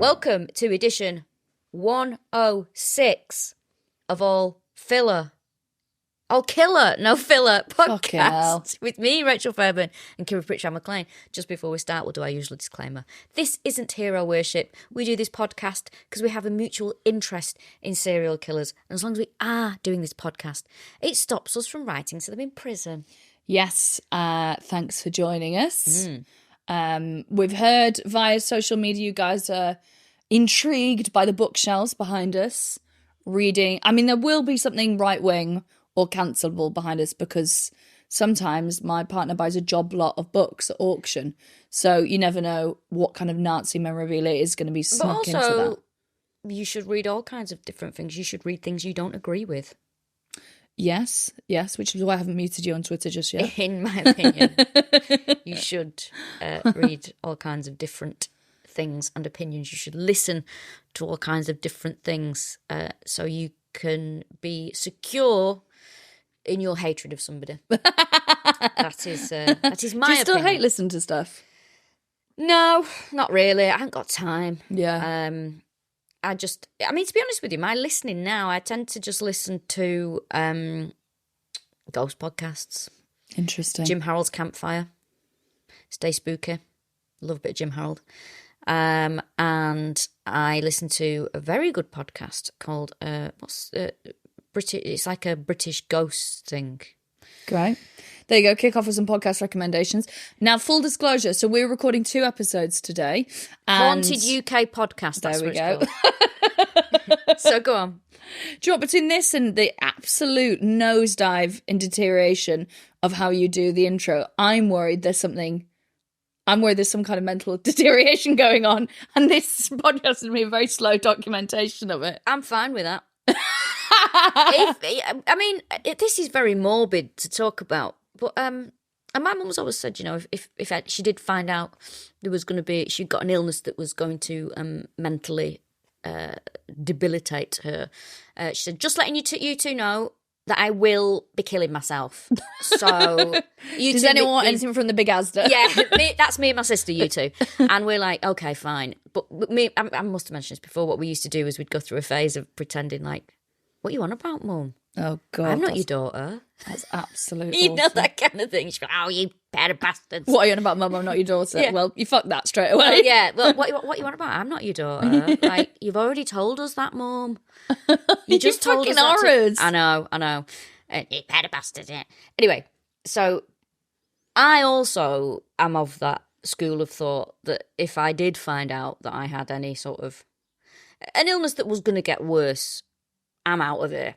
Welcome to edition 106 of All Filla. All Killa, no Filla podcast with me, Rachel Fairburn, and Kiri Pritchard-McLean. Just before we start, we'll do our usual disclaimer. This isn't hero worship. We do this podcast because we have a mutual interest in serial killers. And as long as we are doing this podcast, it stops us from writing to them in prison. Yes, thanks for joining us. We've heard via social media you guys are intrigued by the bookshelves behind us, reading. I mean, there will be something right-wing or cancelable behind us because sometimes my partner buys a job lot of books at auction. So you never know what kind of Nazi memorabilia is going to be snuck into that. But also, you should read all kinds of different things. You should read things you don't agree with. Yes, which is why I haven't muted you on Twitter just yet. In my opinion, you should read all kinds of different things and opinions. You should listen to all kinds of different things so you can be secure in your hatred of somebody. That is my opinion. Do you still hate listening to stuff? No, not really. I haven't got time. Yeah. To be honest with you, my listening now, I tend to just listen to ghost podcasts. Interesting. Jim Harold's Campfire. Stay spooky. Love a bit of Jim Harold. And I listen to a very good podcast called British. It's like a British ghost thing. Great. There you go. Kick off with some podcast recommendations. Now, full disclosure. So we're recording 2 episodes today. Haunted UK podcast. That's there we go. So go on. Do you know what, between this and the absolute nosedive in deterioration of how you do the intro, I'm worried there's some kind of mental deterioration going on, and this podcast is going to be a very slow documentation of it. I'm fine with that. This is very morbid to talk about, but and my mum's always said, you know, if she did find out there was going to be, she got an illness that was going to mentally debilitate her, she said, just letting you two know that I will be killing myself. So, does anyone want anything from the big Asda? Yeah, that's me and my sister, you two. And we're like, okay, fine. But I must have mentioned this before. What we used to do is we'd go through a phase of pretending like, what you on about, Mum? Oh, God. I'm not your daughter. That's absolutely You know, that kind of thing. She'd go, oh, you pair of bastards. What are you on about, Mum? I'm not your daughter. Yeah. Well, you fucked that straight away. Well, yeah. Well, what you on about? I'm not your daughter. Like, you've already told us that, Mum. You just told us that. Horrors. I know. You pair of bastards, yeah. Anyway, so I also am of that school of thought that if I did find out that I had any sort of an illness that was going to get worse, I'm out of here.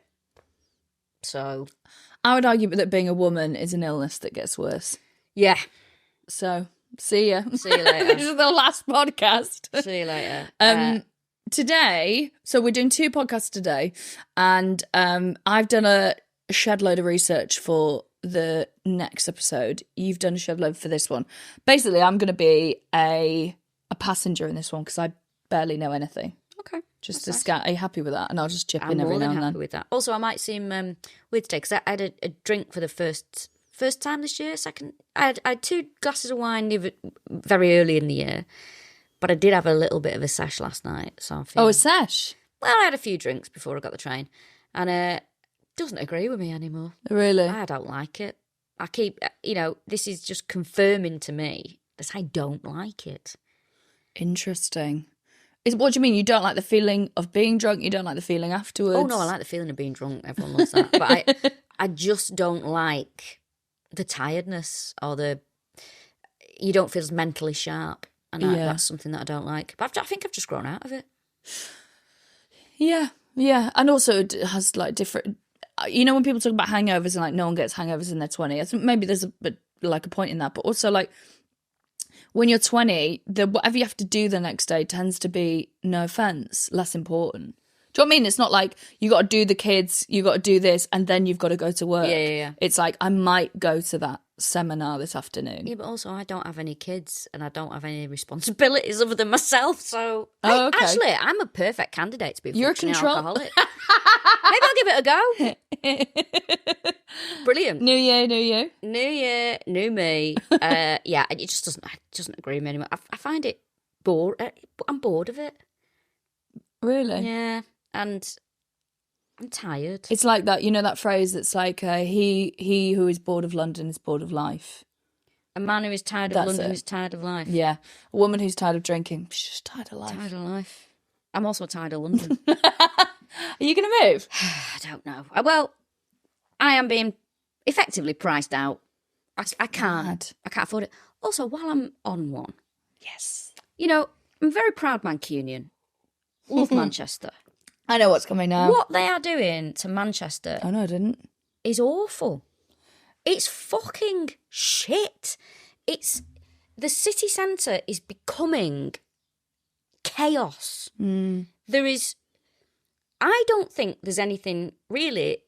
So I would argue that being a woman is an illness that gets worse. Yeah. So see ya. See you later. This is the last podcast. See you later. Today, so we're doing 2 podcasts today, and I've done a shed load of research for the next episode. You've done a shed load for this one. Basically, I'm going to be a passenger in this one because I barely know anything. Okay. Just to scan. Are you happy with that? And I'll just chip in every now and then. I'm more than happy with that. Also, I might seem weird today because I had a drink for the first time this year. I had 2 glasses of wine very early in the year, but I did have a little bit of a sesh last night. So I'm feeling, a sesh? Well, I had a few drinks before I got the train, and it doesn't agree with me anymore. Really? I don't like it. I keep, this is just confirming to me that I don't like it. Interesting. What do you mean? You don't like the feeling of being drunk? You don't like the feeling afterwards? Oh, no, I like the feeling of being drunk. Everyone loves that. But I just don't like the tiredness or you don't feel as mentally sharp. And that's something that I don't like. But I think I've just grown out of it. Yeah. And also it has like different... You know when people talk about hangovers and like no one gets hangovers in their 20s? I think maybe there's a point in that. But also like when you're 20, whatever you have to do the next day tends to be, no offence, less important. Do you know what I mean? It's not like you got to do the kids, you got to do this, and then you've got to go to work. Yeah. It's like I might go to that seminar this afternoon. Yeah, but also I don't have any kids and I don't have any responsibilities other than myself. So okay. Actually, I'm a perfect candidate to be a You're a functioning control alcoholic. Maybe I'll give it a go. Brilliant. New year, new you. New year, new me. It just doesn't agree with me anymore. I find it bored. I'm bored of it. Really? Yeah, and I'm tired. It's like that, you know, that phrase that's like, he who is bored of London is bored of life. A man who is tired of That's London it. who's tired of life. Yeah. A woman who's tired of drinking, she's just tired of life. Tired of life. I'm also tired of London. Are you going to move? I don't know. Well, I am being effectively priced out. I can't afford it. Also, while I'm on one, Yes. you know, I'm a very proud Mancunian. Love Manchester. I know what's coming now. What they are doing to Manchester Oh, no, I didn't. is awful. It's fucking shit. The city centre is becoming chaos. I don't think there's anything really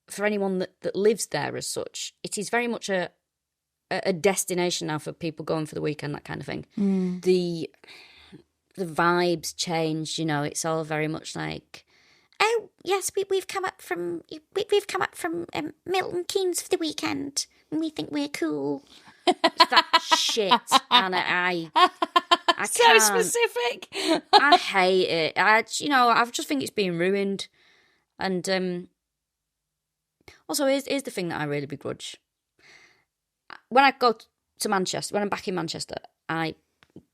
for anyone that lives there as such. It is very much a destination now for people going for the weekend, that kind of thing. The vibes changed, you know. It's all very much like, oh yes, we've come up from Milton Keynes for the weekend, and we think we're cool. It's that shit, and I so can't. specific. I hate it. I just think it's being ruined. And also, here's the thing that I really begrudge. When I go to Manchester, when I'm back in Manchester, I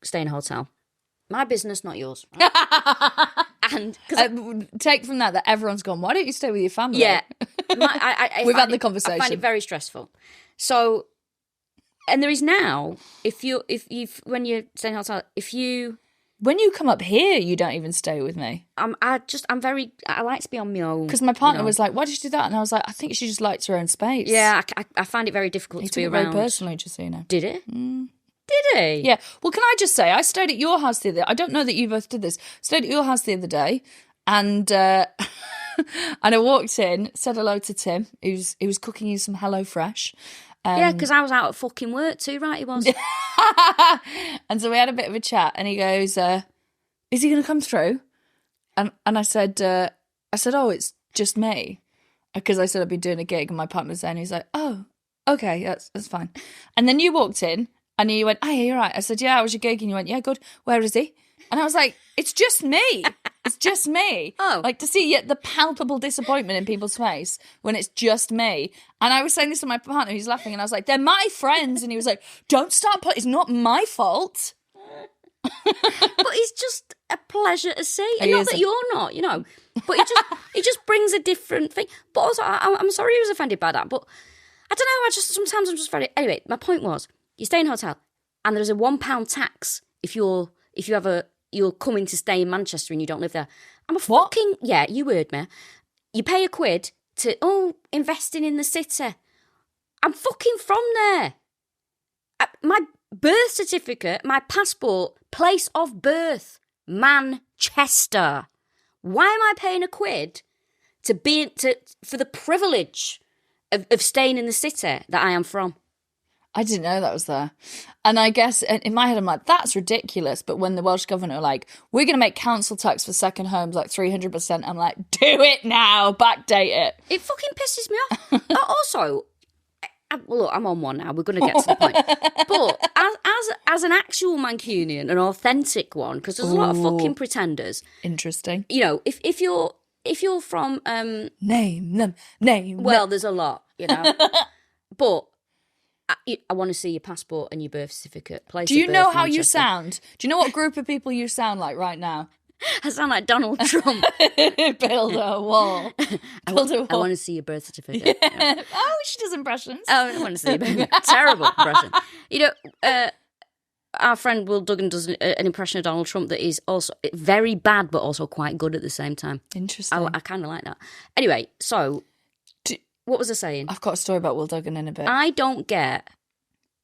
stay in a hotel. My business, not yours. Right? And take from that everyone's gone, why don't you stay with your family? Yeah. We've had the conversation. I find it very stressful. So, and there is now, when you're staying in a hotel, when you come up here, you don't even stay with me. I like to be on my own. Because my partner was like, why did you do that? And I was like, I think she just likes her own space. Yeah, I find it very difficult to be around. Very personally, just so you know. Did it? Did he? Yeah. Well, can I just say, I stayed at your house the other day. I don't know that you both did this. Stayed at your house the other day, and and I walked in, said hello to Tim. He was cooking you some HelloFresh. Yeah, because I was out at fucking work too, right? He was. And so we had a bit of a chat, and he goes, is he going to come through? And I said, oh, it's just me. Because I said I'd be doing a gig, and my partner was there, and he's like, oh, okay, that's fine. And then you walked in, and you went, hey, you're right. I said, yeah, how was your gig? And you went, yeah, good. Where is he? And I was like, it's just me. It's just me. Oh. Like, to see the palpable disappointment in people's face when it's just me. And I was saying this to my partner, who's laughing, and I was like, they're my friends. And he was like, don't start, it's not my fault. But it's just a pleasure to see. And not that you're not, you know. But it just brings a different thing. But also, I'm sorry he was offended by that. But I don't know, sometimes I'm just very... Anyway, my point was, you stay in a hotel, and there's a £1 tax if you're coming to stay in Manchester and you don't live there. I'm a fucking... Yeah, you heard me. You pay £1 to, investing in the city. I'm fucking from there. My birth certificate, my passport, place of birth, Manchester. Why am I paying £1 for the privilege of staying in the city that I am from? I didn't know that was there. And I guess in my head, I'm like, that's ridiculous. But when the Welsh government are like, we're going to make council tax for second homes like 300%, I'm like, do it now, backdate it. It fucking pisses me off. Also, look, I'm on one now. We're going to get to the point. But as an actual Mancunian, an authentic one, because there's a lot of fucking pretenders. Interesting. You know, if you're from... name them. Well, there's a lot, you know. But... I want to see your passport and your birth certificate. Do you know how you sound? Do you know what group of people you sound like right now? I sound like Donald Trump. Build a wall. I want to see your birth certificate. Yeah. Yeah. Oh, she does impressions. Oh, I want to see your terrible impression. You know, our friend Will Duggan does an impression of Donald Trump that is also very bad, but also quite good at the same time. Interesting. I kind of like that. Anyway, so... What was I saying? I've got a story about Will Duggan in a bit. I don't get,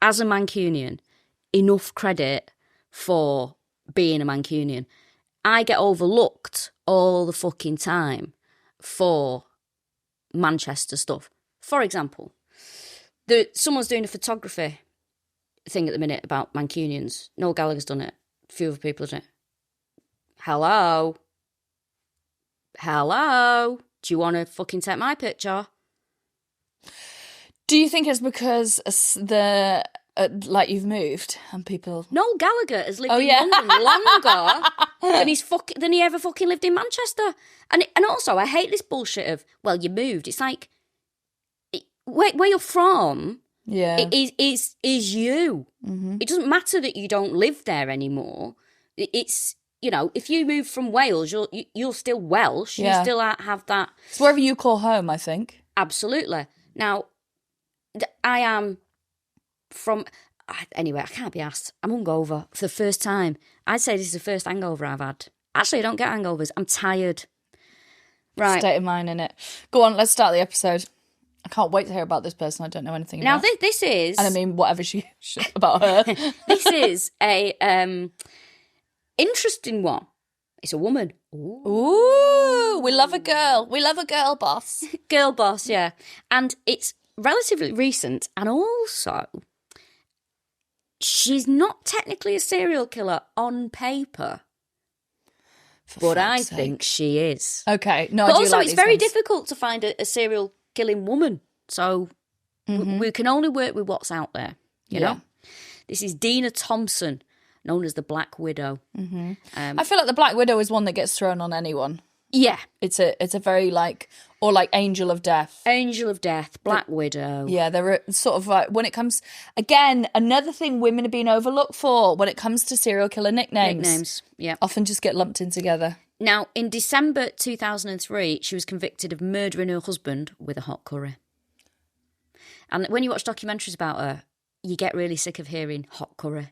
as a Mancunian, enough credit for being a Mancunian. I get overlooked all the fucking time for Manchester stuff. For example, someone's doing a photography thing at the minute about Mancunians. Noel Gallagher's done it. A few other people have done it. Hello? Do you want to fucking take my picture? Do you think it's because the like you've moved and people... Noel Gallagher has lived in London longer than he ever fucking lived in Manchester. And also, I hate this bullshit of, well, you moved. It's like, where you're from is you. Mm-hmm. It doesn't matter that you don't live there anymore. It's, you know, if you move from Wales, you're still Welsh. You still have that. It's wherever you call home, I think. Absolutely. Now, I am from... Anyway, I can't be asked. I'm hungover for the first time. I'd say this is the first hangover I've had. Actually, I don't get hangovers. I'm tired. Right. State of mind, innit? Go on, let's start the episode. I can't wait to hear about this person I don't know anything about. Now, this is... And I mean, whatever she about her. This is a interesting one. It's a woman. Ooh, we love a girl. We love a girl boss. Girl boss, yeah. And it's relatively recent, and also... She's not technically a serial killer on paper, but I think she is. Okay, no, but I do also like it's these very ones. difficult to find a serial killing woman, so we can only work with what's out there. You know, this is Dena Thompson, known as the Black Widow. Mm-hmm. I feel like the Black Widow is one that gets thrown on anyone. Yeah, it's a very like Angel of Death. Angel of Death, Black Widow. Yeah, they're sort of like, when it comes, again, another thing women are being overlooked for when it comes to serial killer nicknames. Nicknames, yeah. Often just get lumped in together. Now, in December 2003, she was convicted of murdering her husband with a hot curry. And when you watch documentaries about her, you get really sick of hearing hot curry.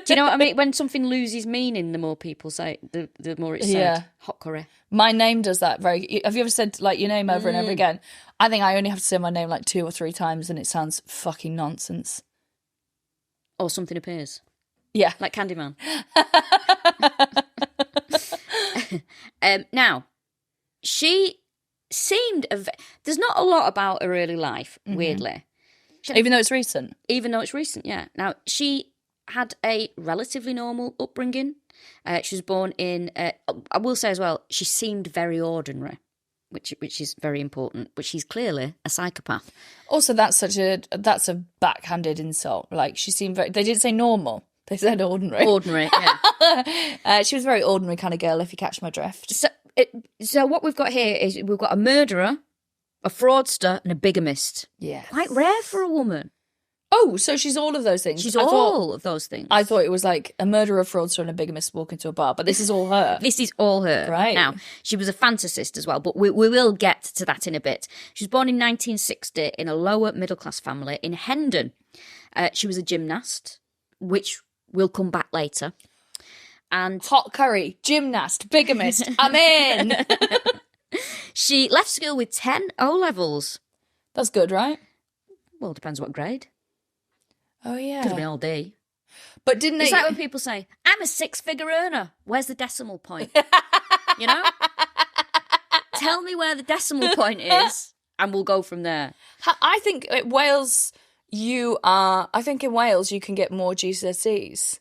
Do you know what I mean? When something loses meaning, the more people say it, the more it's said. Hot curry. My name does that very... Have you ever said like your name over and over again? I think I only have to say my name like 2 or 3 times and it sounds fucking nonsense. Or something appears. Yeah. Like Candyman. Now, she seemed... There's not a lot about her early life, weirdly. Even though it's recent? Even though it's recent, yeah. Now, she had a relatively normal upbringing. She was born in... I will say as well, she seemed very ordinary, which is very important. But she's clearly a psychopath. Also, that's a backhanded insult. Like, she seemed very... They didn't say normal. They said ordinary. Ordinary, yeah. She was a very ordinary kind of girl, if you catch my drift. So what we've got here is we've got a murderer, a fraudster, and a bigamist. Yeah. Quite rare for a woman. Oh, so she's all of those things. She's all of those things. I thought it was like a murderer, a fraudster, and a bigamist walk into a bar, but this is all her. This is all her. Right. Now, she was a fantasist as well, but we will get to that in a bit. She was born in 1960 in a lower middle-class family in Hendon. She was a gymnast, which we'll come back later. And hot curry, gymnast, bigamist, I'm in. She left school with 10 O-levels. That's good, right? Well, it depends what grade. Oh, yeah. Could have been all D. But didn't It's like when people say, I'm a 6-figure earner. Where's the decimal point? You know? Tell me where the decimal point is and we'll go from there. I think in Wales you can get more GCSEs.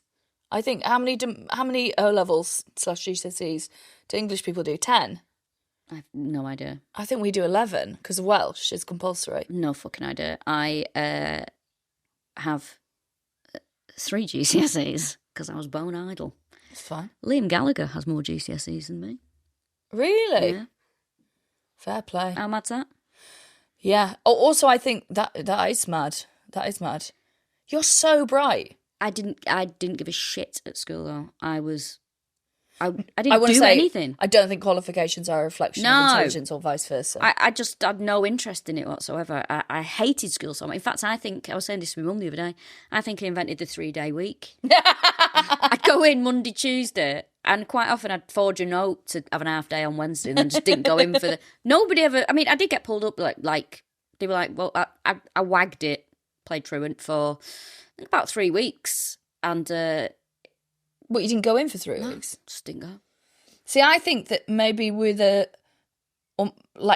I think how many O-levels / GCSEs do English people do? 10? I have no idea. I think we do 11 because Welsh is compulsory. No fucking idea. I have 3 GCSEs because I was bone idle. That's fine. Liam Gallagher has more GCSEs than me. Really? Yeah. Fair play. How mad's that? Yeah. Oh, also, I think that is mad. That is mad. You're so bright. I didn't give a shit at school though. I didn't do anything. I don't think qualifications are a reflection of intelligence or vice versa. I just had no interest in it whatsoever. I hated school so much. In fact, I was saying this to my mum the other day, I think I invented the 3-day week. I'd go in Monday, Tuesday, and quite often I'd forge a note to have an half day on Wednesday and then just didn't go in for the... Nobody ever... I mean, I did get pulled up, like they were like, well, I wagged it, played truant for I think about 3 weeks, and... What, you didn't go in for 3 weeks? Just didn't go. See, I think that maybe with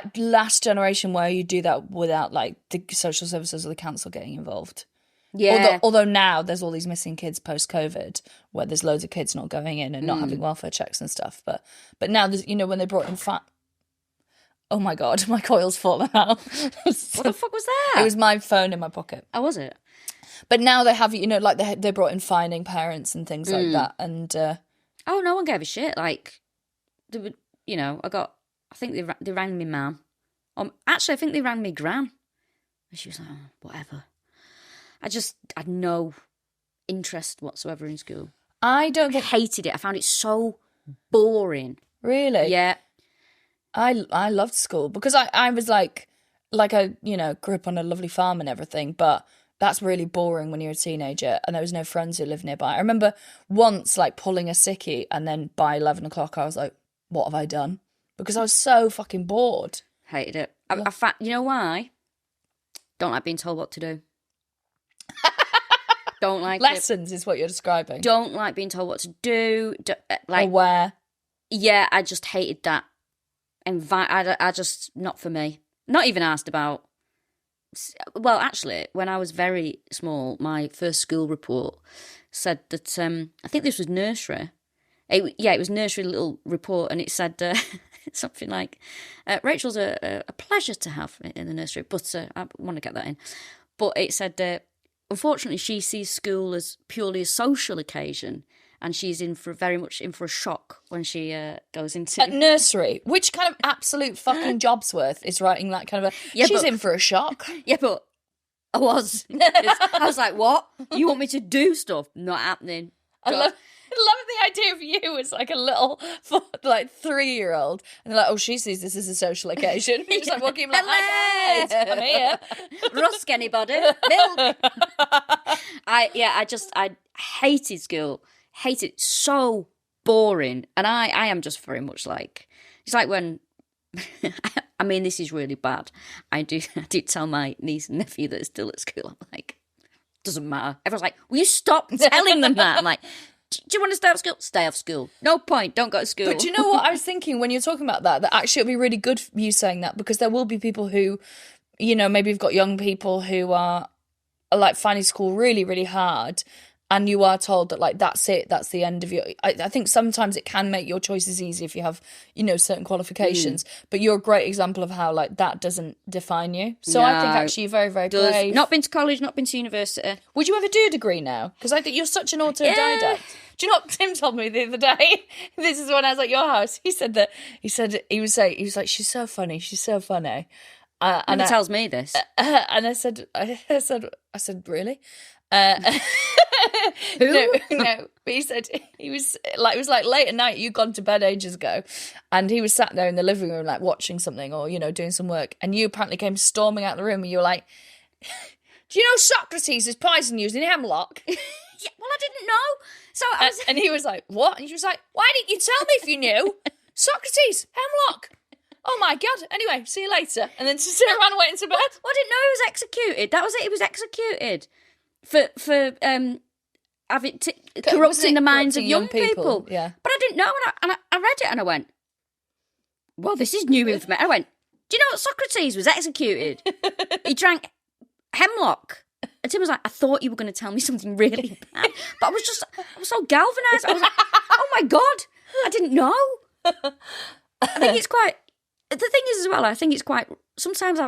last generation where you do that without like the social services or the council getting involved. Yeah. Although now there's all these missing kids post-COVID where there's loads of kids not going in and not having welfare checks and stuff. But now there's, when they brought in oh my God, my coil's fallen out. What the fuck was that? It was my phone in my pocket. Oh, was it? But now they have, like they brought in fining parents and things like that. And oh, no one gave a shit. Like, they would, I think they rang me mum. Actually, I think they rang me gran. And she was like, oh, whatever. I had no interest whatsoever in school. I hated it. I found it so boring. Really? Yeah. I loved school because I was like I, grew up on a lovely farm and everything, but that's really boring when you're a teenager and there was no friends who lived nearby. I remember once like pulling a sickie and then by 11 o'clock I was like, what have I done? Because I was so fucking bored. Hated it. You know why? Don't like being told what to do. Don't like lessons is what you're describing. Don't like being told what to do. Or where. Yeah, I just hated that. I just, not for me. Not even asked about. Well, actually, when I was very small, my first school report said that, I think this was nursery. It was nursery little report, and it said something like, Rachel's a pleasure to have in the nursery, but I want to get that in. But it said, unfortunately, she sees school as purely a social occasion, and she's very much in for a shock when she goes into... At nursery? Which kind of absolute fucking Jobsworth is writing that kind of she's in for a shock? Yeah, but I was. I was like, what? You want me to do stuff? Not happening. I love the idea of you as like a little, like 3-year-old, and they're like, oh, she sees this as a social occasion. You're just like walking like, hi guys, I'm here. Rusk anybody? Milk. I hated school. Hated it. So boring. And I am just very much like, it's like when, I mean, this is really bad. I do tell my niece and nephew that are still at school. I'm like, doesn't matter. Everyone's like, will you stop telling them that? I'm like, do you want to stay off school? Stay off school. No point. Don't go to school. But do you know what I was thinking when you're talking about that? That actually it'll be really good for you saying that, because there will be people who, maybe you've got young people who are like finding school really, really hard, and you are told that like that's it, that's the end of your... I think sometimes it can make your choices easy if you have, certain qualifications. But you're a great example of how like that doesn't define you. So I think actually you're very, very brave. Not been to college, not been to university. Would you ever do a degree now? Because I think you're such an autodidact. Yeah. Do you know what Tim told me the other day? This is when I was at your house. He was like, she's so funny. She's so funny. And he tells me this. And I said, really? Who? No. But it was like late at night. You'd gone to bed ages ago, and he was sat there in the living room, like watching something or doing some work. And you apparently came storming out the room, and you were like, "Do you know Socrates is poison used in hemlock?" Yeah, well, I didn't know. So I was... and he was like, "What?" And she was like, "Why didn't you tell me if you knew? Socrates, hemlock." Oh my God. Anyway, see you later. And then just ran away into bed. Well, I didn't know he was executed. That was it. He was executed for having corrupting the minds of young people. Yeah. But I didn't know, and I read it and I went, well, this is new information. I went, do you know what Socrates was executed? He drank hemlock. And Tim was like, I thought you were going to tell me something really bad. But I was so galvanised. I was like, oh my God, I didn't know. I think it's quite... The thing is as well, I think it's quite... Sometimes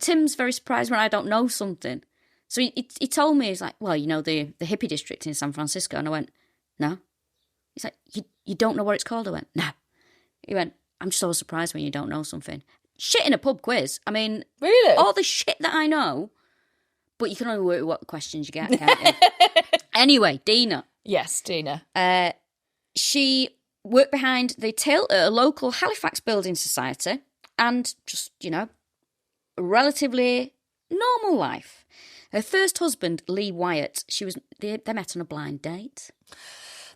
Tim's very surprised when I don't know something. So he told me, he's like, well, the hippie district in San Francisco. And I went, no. He's like, you don't know what it's called? I went, no. He went, I'm so surprised when you don't know something. Shit in a pub quiz. I mean... Really? All the shit that I know, but you can only work with what questions you get, can't you? Anyway, Dena. Yes, Dena. She... worked behind the till at a local Halifax building society and just, a relatively normal life. Her first husband, Lee Wyatt, they met on a blind date.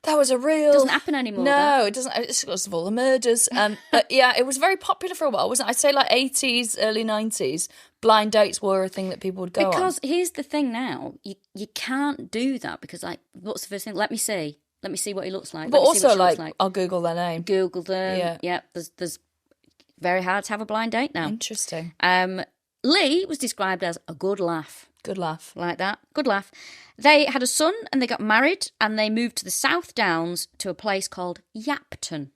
That was a real... Doesn't happen anymore. No, it doesn't. It's because of all the murders. But yeah, it was very popular for a while, wasn't it? I'd say like 80s, early 90s, blind dates were a thing that people would go on. Because here's the thing now, you can't do that because, like, what's the first thing? Let me see what he looks like. But also, like, I'll Google their name. Google them. Yeah. There's very hard to have a blind date now. Interesting. Lee was described as a good laugh. Good laugh. Like that. Good laugh. They had a son and they got married and they moved to the South Downs to a place called Yapton.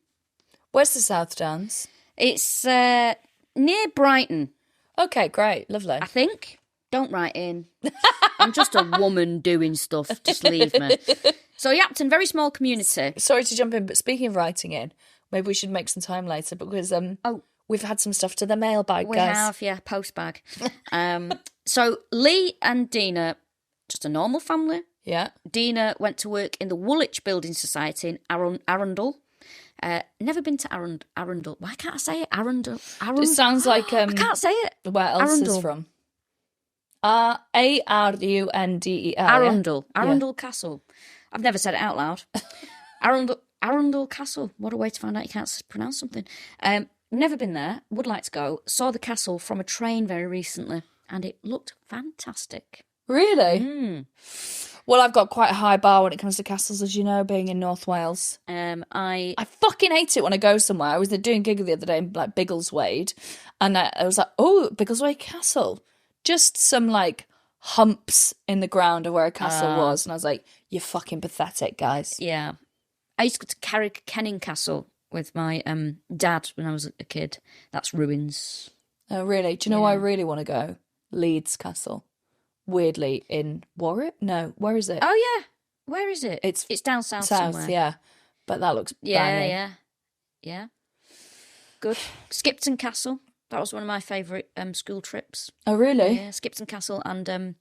Where's the South Downs? It's near Brighton. Okay, great. Lovely. I think. Don't write in. I'm just a woman doing stuff. Just leave me. So Yapton, very small community. Sorry to jump in, but speaking of writing in, maybe we should make some time later because we've had some stuff to the mailbag, We guys. have, yeah, postbag. So Lee and Dena, just a normal family. Yeah. Dena went to work in the Woolwich Building Society in Arundel. Never been to Arundel. Why can't I say it? Arundel. It sounds like... I can't say it. Where else Arundel. is from? Arundel. Arundel Castle. I've never said it out loud. Arundel Castle. What a way to find out you can't pronounce something. Never been there. Would like to go. Saw the castle from a train very recently, and it looked fantastic. Really? Well, I've got quite a high bar when it comes to castles, as you know, being in North Wales. I fucking hate it when I go somewhere. I was doing a gig the other day in like Biggleswade, and I was like, oh, Biggleswade Castle. Just some like humps in the ground of where a castle was, and I was like, you're fucking pathetic, guys. Yeah. I used to go to Carrick-Kenning Castle with my dad when I was a kid. That's ruins. Oh, really? Do you know where I really want to go? Leeds Castle. Weirdly, in Warwick? No, where is it? Oh, yeah. Where is it? It's down south somewhere. Yeah. But that looks banging. Yeah. Good. Skipton Castle. That was one of my favourite school trips. Oh, really? Yeah, Skipton Castle. And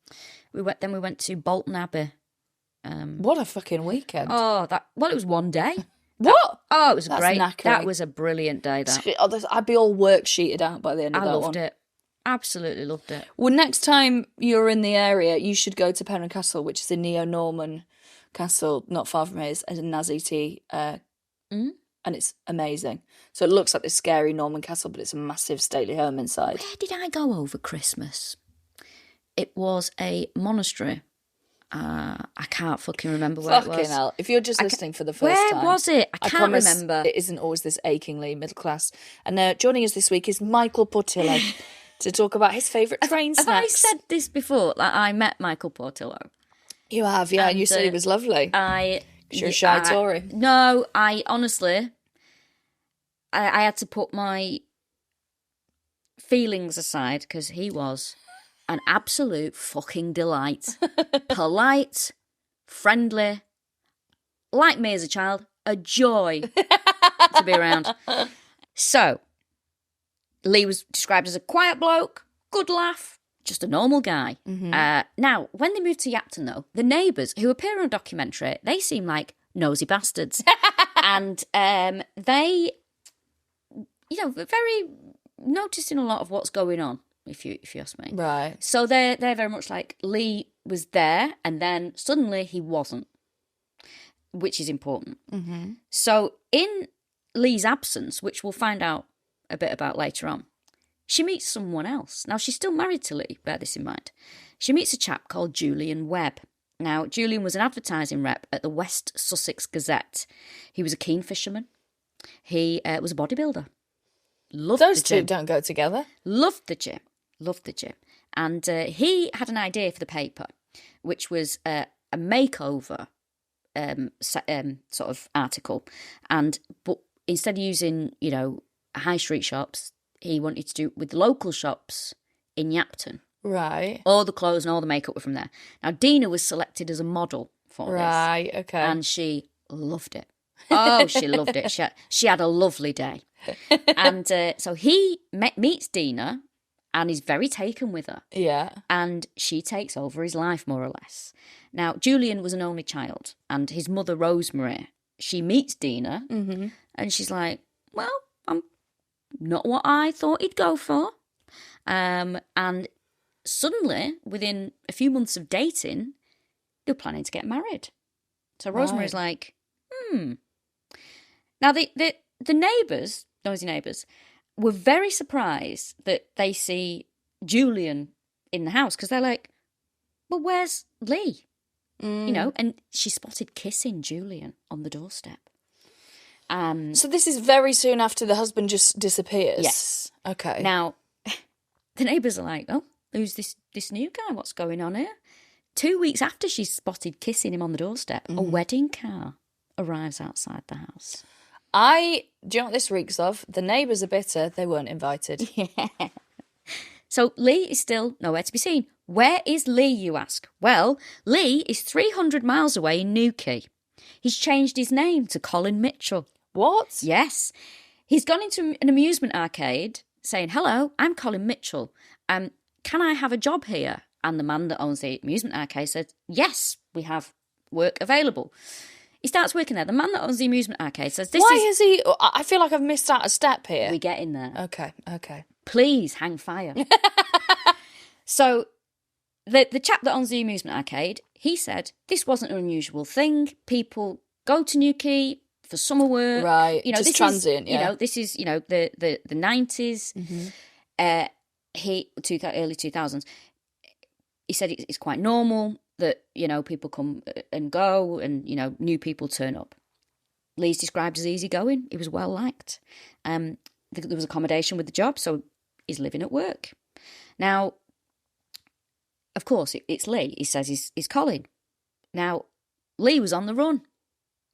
we went to Bolton Abbey. What a fucking weekend. It was one day. What? It was great. Knackering. That was a brilliant day, that. I'd be all worksheeted out by the end of that one. I loved it. Absolutely loved it. Well, next time you're in the area, you should go to Penrhyn Castle, which is a neo-Norman castle not far from here. It's a Nazi and it's amazing. So it looks like this scary Norman castle, but it's a massive stately home inside. Where did I go over Christmas? It was a monastery. I can't fucking remember where it was. Fucking hell. If you're just listening for the first time. Where was it? I can't remember. It isn't always this achingly middle class. And joining us this week is Michael Portillo to talk about his favourite train snacks. Have I said this before? Like, I met Michael Portillo. You have, yeah, and you said he was lovely. You're a shy Tory. No, I honestly, I had to put my feelings aside because he was an absolute fucking delight. Polite, friendly, like me as a child, a joy to be around. So, Lee was described as a quiet bloke, good laugh, just a normal guy. Now, when they moved to Yapton, though, the neighbours who appear on a documentary, they seem like nosy bastards. And they, very noticing a lot of what's going on, if you ask me. Right. So they're very much like Lee was there and then suddenly he wasn't, which is important. So in Lee's absence, which we'll find out a bit about later on, she meets someone else. Now, she's still married to Lee, bear this in mind. She meets a chap called Julian Webb. Now, Julian was an advertising rep at the West Sussex Gazette. He was a keen fisherman. He was a bodybuilder. Loved Those the gym. two don't go together. Loved the gym. And he had an idea for the paper, which was a makeover sort of article. But instead of using, high street shops, he wanted to do it with local shops in Yapton. Right. All the clothes and all the makeup were from there. Now, Dena was selected as a model for this. Right, okay. And she loved it. Oh, she loved it. She had a lovely day. And so he meets Dena and is very taken with her. Yeah. And she takes over his life, more or less. Now, Julian was an only child, and his mother, Rosemary, she meets Dena, and she's like, well, I'm not what I thought he'd go for. And suddenly, within a few months of dating, they're planning to get married. So Rosemary's like, Now, the neighbours, noisy neighbours, were very surprised that they see Julian in the house because they're like, well, where's Lee? And she spotted kissing Julian on the doorstep. So this is very soon after the husband just disappears? Yes. Okay. Now, the neighbours are like, oh, who's this new guy? What's going on here? 2 weeks after she's spotted kissing him on the doorstep, a wedding car arrives outside the house. Do you know what this reeks of? The neighbours are bitter. They weren't invited. Yeah. So Lee is still nowhere to be seen. Where is Lee, you ask? Well, Lee is 300 miles away in Newquay. He's changed his name to Colin Mitchell. What? Yes. He's gone into an amusement arcade saying, hello, I'm Colin Mitchell. Can I have a job here? And the man that owns the amusement arcade said, yes, we have work available. He starts working there. The man that owns the amusement arcade says, is he... I feel like I've missed out a step here. We get in there. Okay. Please hang fire. So the chap that owns the amusement arcade, he said, this wasn't an unusual thing. People go to Newquay for summer work. Right, just this transient, is, this is, the 90s, early 2000s. He said it's quite normal that, people come and go and, new people turn up. Lee's described as easygoing. He was well liked. There was accommodation with the job, so he's living at work. Now, of course, it's Lee. He says he's Colin. Now, Lee was on the run.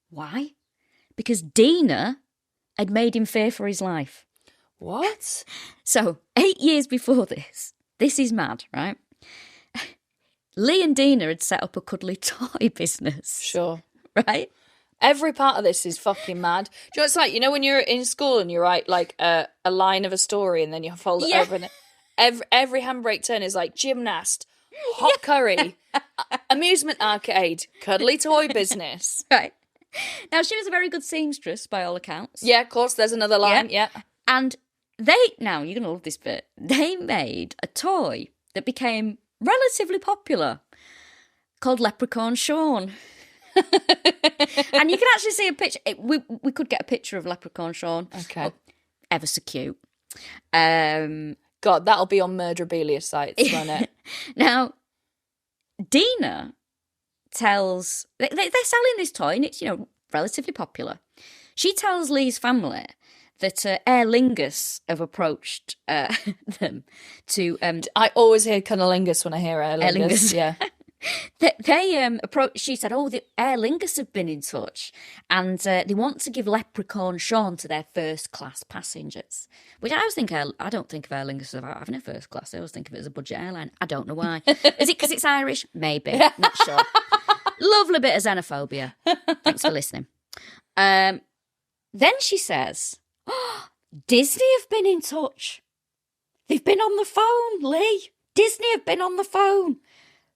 Why? Because Dena had made him fear for his life. What? So, 8 years before this is mad, right? Lee and Dena had set up a cuddly toy business. Sure. Right? Every part of this is fucking mad. Do you know what it's like? When you're in school and you write like a line of a story and then you fold it over and every handbrake turn is like gymnast, hot curry, amusement arcade, cuddly toy business. Right. Now, she was a very good seamstress by all accounts. Yeah, of course, there's another line, yeah. And now you're going to love this bit, they made a toy that became relatively popular called Leprechaun Sean. And you can actually see a picture. We could get a picture of Leprechaun Sean. Okay. Oh, ever so cute. God, that'll be on Murderabilia sites, won't it? Now, Dena tells... They're selling this toy and it's, relatively popular. She tells Lee's family that Aer Lingus have approached them to... I always hear cunnilingus when I hear Aer Lingus. Yeah. They approached... She said, the Aer Lingus have been in touch and they want to give Leprechaun Sean to their first-class passengers. Which I don't think of Aer Lingus as having a first class. I always think of it as a budget airline. I don't know why. Is it because it's Irish? Maybe. Not sure. Lovely bit of xenophobia. Thanks for listening. Then she says... Disney have been in touch. They've been on the phone, Lee. Disney have been on the phone.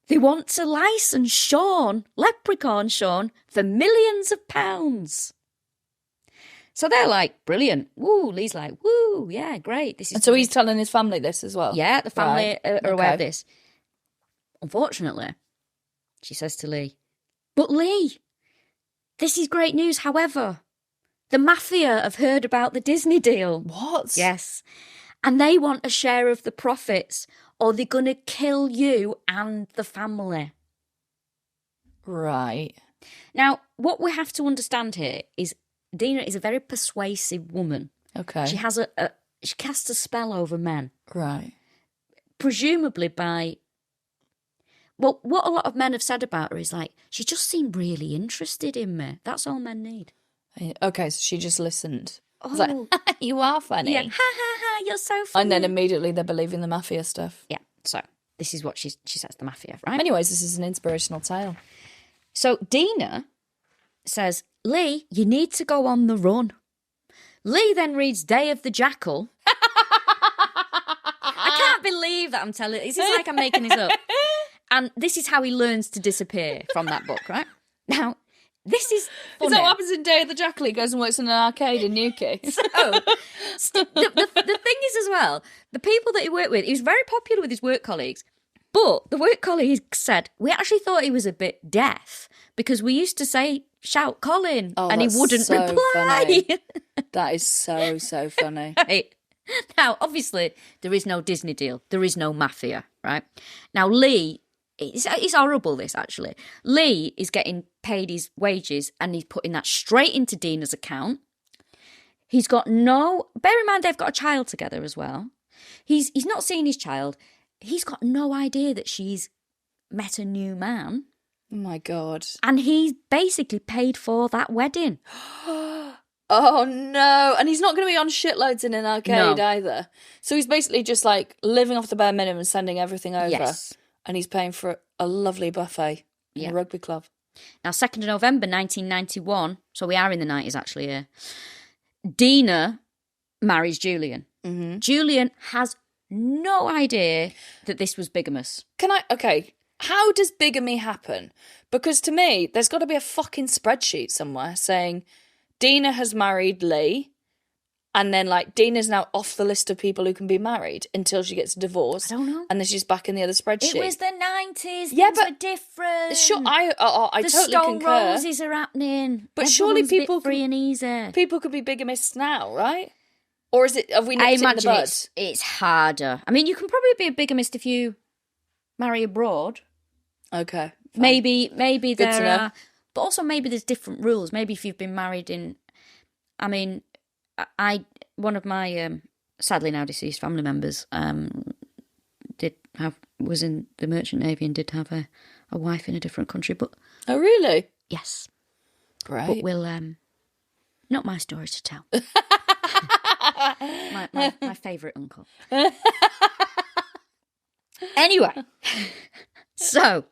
They want to license Leprechaun Sean, for millions of pounds. So they're like, brilliant. Woo, Lee's like, woo, yeah, great. And so he's telling his family this as well? Yeah, the family are aware of this. Unfortunately, she says to Lee, but Lee, this is great news, however... The mafia have heard about the Disney deal. What? Yes. And they want a share of the profits or they're going to kill you and the family. Right. Now, what we have to understand here is Dena is a very persuasive woman. Okay. She has she casts a spell over men. Right. Presumably by... Well, what a lot of men have said about her is like, she just seemed really interested in me. That's all men need. Okay, so she just listened. Oh, like, you are funny. Yeah, ha ha ha, you're so funny. And then immediately they're believing the mafia stuff. Yeah, so this is what she says, the mafia, right? Anyways, this is an inspirational tale. So Dena says, Lee, you need to go on the run. Lee then reads Day of the Jackal. I can't believe that I'm telling this. Is like I'm making this up. And this is how he learns to disappear from that book, right? Now, this is funny. Is that what happens in Day of the Jackal? He goes and works in an arcade in Newquay. So, the thing is as well, the people that he worked with, he was very popular with his work colleagues, but the work colleagues said, we actually thought he was a bit deaf because we used to shout Colin, and he wouldn't reply. Funny. That is so funny. Right. Now, obviously, there is no Disney deal. There is no mafia, right? Now, Lee... It's horrible, this, actually. Lee is getting paid his wages and he's putting that straight into Dena's account. He's got bear in mind they've got a child together as well. He's not seen his child. He's got no idea that she's met a new man. Oh, my God. And he's basically paid for that wedding. Oh, no. And he's not going to be on shitloads in an arcade either. So he's basically just, like, living off the bare minimum and sending everything over. Yes. And he's paying for a lovely buffet in a rugby club. Now, 2nd of November 1991, so we are in the 90s actually here, Dena marries Julian. Mm-hmm. Julian has no idea that this was bigamous. How does bigamy happen? Because to me, there's got to be a fucking spreadsheet somewhere saying Dena has married Lee, and then like Dena's now off the list of people who can be married until she gets divorced. I don't know. And then she's back in the other spreadsheet. It was the 90s. Yeah, Things were different. Sure, I the totally stone concur. roses are happening. But surely Everyone's a bit people free and easy. People could be bigamists now, right? Or is it? Have we nipped I it in the imagine bud? it's harder. I mean, you can probably be a bigamist if you marry abroad. Okay. Fine. Maybe Good to there know. are, but also maybe there's different rules. Maybe if you've been married in, I mean, one of my sadly now deceased family members was in the Merchant Navy and did have a wife in a different country. But Oh, really? yes, Great. but we'll not my story to tell. my favourite uncle. Anyway, so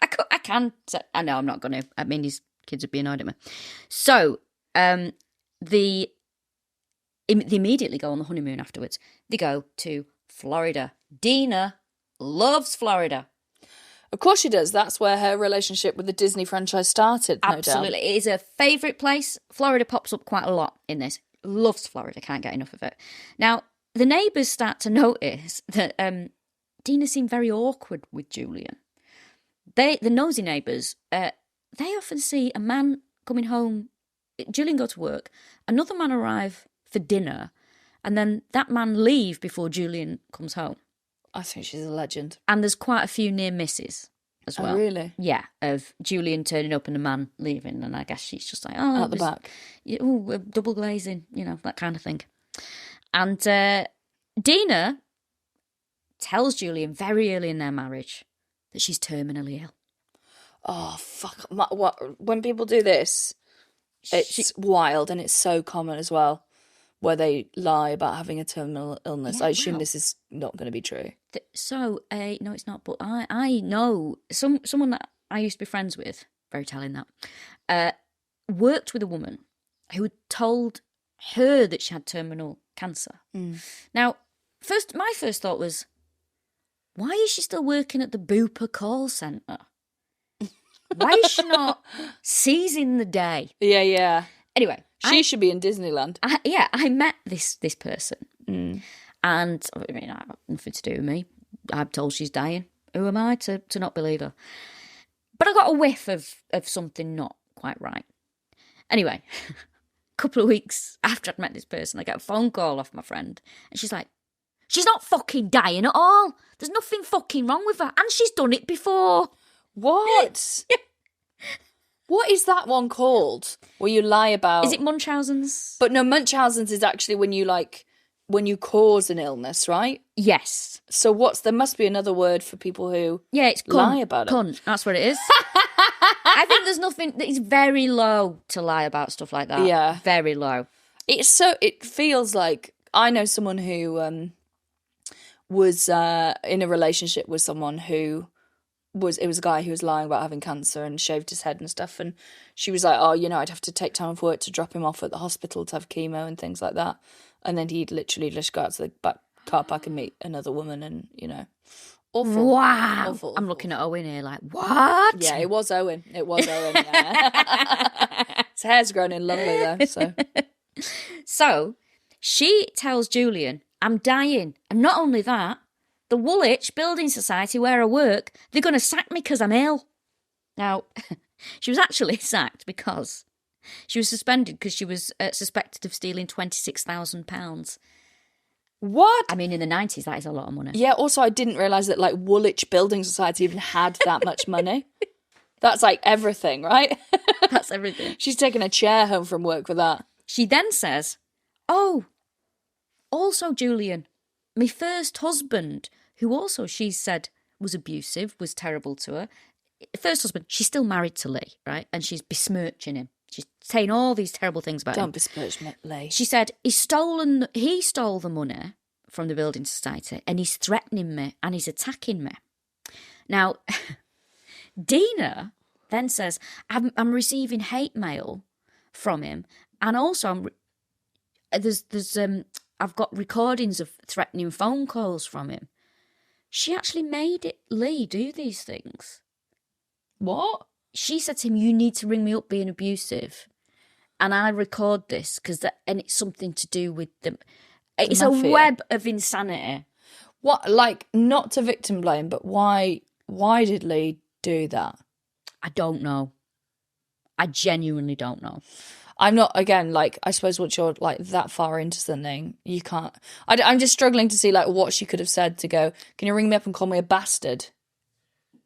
I can. I know I'm not going to. I mean, these kids would be annoyed at me. So they immediately go on the honeymoon afterwards. They go to Florida. Dena loves Florida. Of course she does. That's where her relationship with the Disney franchise started, no doubt. Absolutely. It is a favourite place. Florida pops up quite a lot in this. Loves Florida. Can't get enough of it. Now, the neighbours start to notice that Dena seemed very awkward with Julian. The nosy neighbours, they often see a man coming home. Julian go to work. Another man arrive for dinner. And then that man leave before Julian comes home. I think she's a legend. And there's quite a few near misses as well. Oh, really? Yeah, of Julian turning up and a man leaving. And I guess she's just like, oh, Out the back. Double glazing, that kind of thing. And Dena tells Julian very early in their marriage that she's terminally ill. Oh, fuck. When people do this, it's wild and it's so common as well, where they lie about having a terminal illness. Yeah, I assume wow. this is not going to be true. No, it's not. But I know someone that I used to be friends with, very telling that, worked with a woman who had told her that she had terminal cancer. Mm. Now, my first thought was, why is she still working at the Bupa call centre? Why is she not seizing the day? Yeah. Anyway. She should be in Disneyland. I met this person. Mm. And, I mean, I have nothing to do with me. I'm told she's dying. Who am I to not believe her? But I got a whiff of something not quite right. Anyway, a couple of weeks after I'd met this person, I get a phone call off my friend. And she's like, she's not fucking dying at all. There's nothing fucking wrong with her. And she's done it before. What? What is that one called? Where you lie about... Is it Munchausen's? But no, Munchausen's is actually when you cause an illness, right? Yes. So there must be another word for people who it's lie about it. Cunt. That's what it is. I think there's nothing... It's very low to lie about stuff like that. Yeah. Very low. It feels like... I know someone who was in a relationship with someone who... It was a guy who was lying about having cancer and shaved his head and stuff, and she was like, oh, I'd have to take time off work to drop him off at the hospital to have chemo and things like that, and then he'd literally just go out to the back car park and meet another woman, and awful. Wow. Awful. I'm looking at Owen here like, what? Yeah, it was Owen. Yeah. His hair's grown in lovely though. So she tells Julian, I'm dying, and not only that, the Woolwich Building Society where I work, they're going to sack me because I'm ill. Now, she was actually sacked because she was suspended because she was suspected of stealing £26,000. What? I mean, in the 90s, that is a lot of money. Yeah, also I didn't realise that Woolwich Building Society even had that much money. That's like everything, right? That's everything. She's taken a chair home from work for that. She then says, oh, also Julian, my first husband, who also she said was abusive, was terrible to her. First husband, she's still married to Lee, right? And she's besmirching him. She's saying all these terrible things about him. Don't besmirch Lee. She said he stole the money from the building society, and he's threatening me and he's attacking me. Now, Dena then says, I'm receiving hate mail from him, and also I've got recordings of threatening phone calls from him. She actually made Lee do these things. What? She said to him, you need to ring me up being abusive. And I record this and it's something to do with them. It's a web of insanity. What, like, not to victim blame, but why did Lee do that? I don't know. I genuinely don't know. I'm not, again, like, I suppose once you're, like, that far into something, you can't... I'm just struggling to see, like, what she could have said to go, can you ring me up and call me a bastard?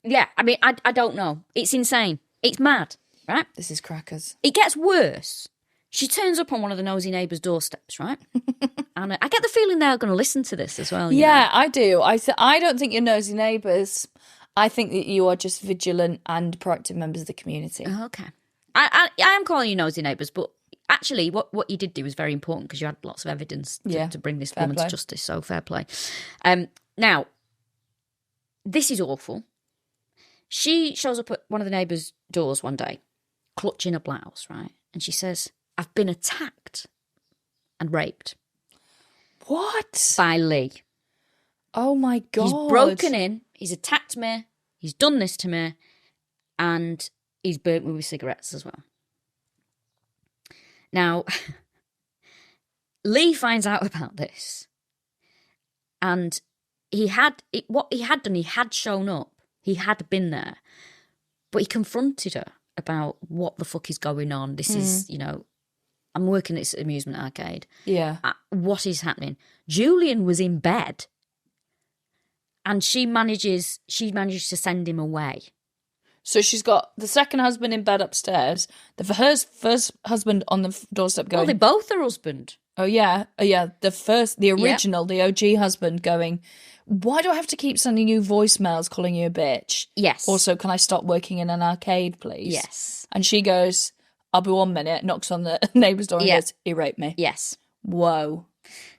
Yeah, I mean, I don't know. It's insane. It's mad, right? This is crackers. It gets worse. She turns up on one of the nosy neighbours' doorsteps, right? And I get the feeling they're going to listen to this as well. Yeah, I do. I don't think you're nosy neighbours. I think that you are just vigilant and proactive members of the community. Oh, okay. I am calling you nosy neighbours, but actually what you did do was very important because you had lots of evidence to bring this woman to justice, so fair play. Now, this is awful. She shows up at one of the neighbours' doors one day, clutching a blouse, right? And she says, I've been attacked and raped. What? By Lee. Oh my God. He's broken in, he's attacked me, he's done this to me, and he's burnt me with cigarettes as well. Now, Lee finds out about this, and he had shown up. He had been there, but he confronted her about what the fuck is going on. This is, I'm working at this amusement arcade. Yeah. What is happening? Julian was in bed, and she manages to send him away. So she's got the second husband in bed upstairs, the first husband on the doorstep going... Well, they both are husband. Oh, yeah. The original, the OG husband going, why do I have to keep sending you voicemails calling you a bitch? Yes. Also, can I stop working in an arcade, please? Yes. And she goes, I'll be 1 minute, knocks on the neighbour's door and goes, he raped me. Yes. Whoa.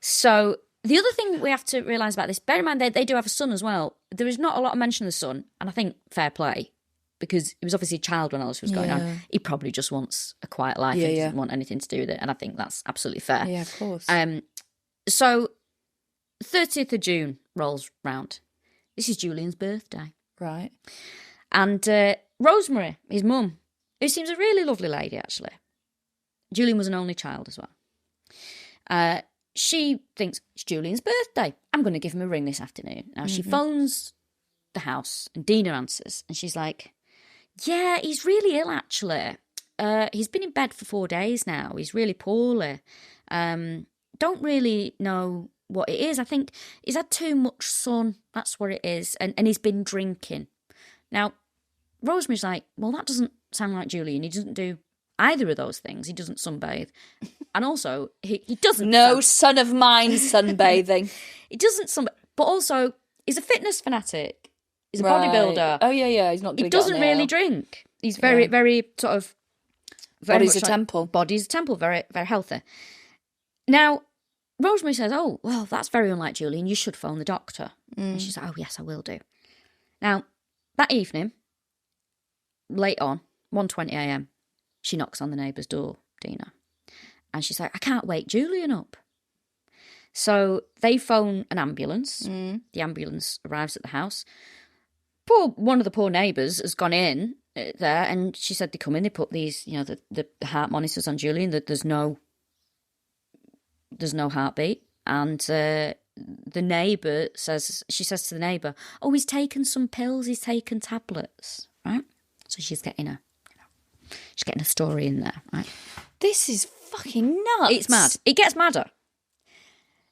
So the other thing we have to realise about this, bear in mind they do have a son as well. There is not a lot of mention of the son, and I think fair play, because he was obviously a child when all this was going on. He probably just wants a quiet life and doesn't want anything to do with it, and I think that's absolutely fair. Yeah, of course. So 30th of June rolls round. This is Julian's birthday. Right. And Rosemary, his mum, who seems a really lovely lady, actually. Julian was an only child as well. She thinks it's Julian's birthday. I'm going to give him a ring this afternoon. Now, she phones the house, and Dena answers, and she's like, yeah, he's really ill, actually. He's been in bed for 4 days now. He's really poorly. Don't really know what it is. I think he's had too much sun. That's what it is. And he's been drinking. Now, Rosemary's like, well, that doesn't sound like Julian. He doesn't do either of those things. He doesn't sunbathe. And also, he doesn't... No son of mine sunbathing. He doesn't sunbathe. But also, he's a fitness fanatic. He's a bodybuilder. Oh, yeah. He's not going to He doesn't really drink. He's very, very sort of... Body's a temple. Body's a temple. Very, very healthy. Now, Rosemary says, oh, well, that's very unlike Julian. You should phone the doctor. And she's like, oh, yes, I will do. Now, that evening, late on, 1:20am, she knocks on the neighbour's door, Dena. And she's like, I can't wake Julian up. So they phone an ambulance. The ambulance arrives at the house. One of the poor neighbours has gone in there, and she said they come in, they put these, the heart monitors on Julian, that there's no heartbeat. And the neighbour says to the neighbour, oh, he's taken some pills, he's taken tablets, right? So she's getting a story in there, right? This is fucking nuts. It's mad. It gets madder.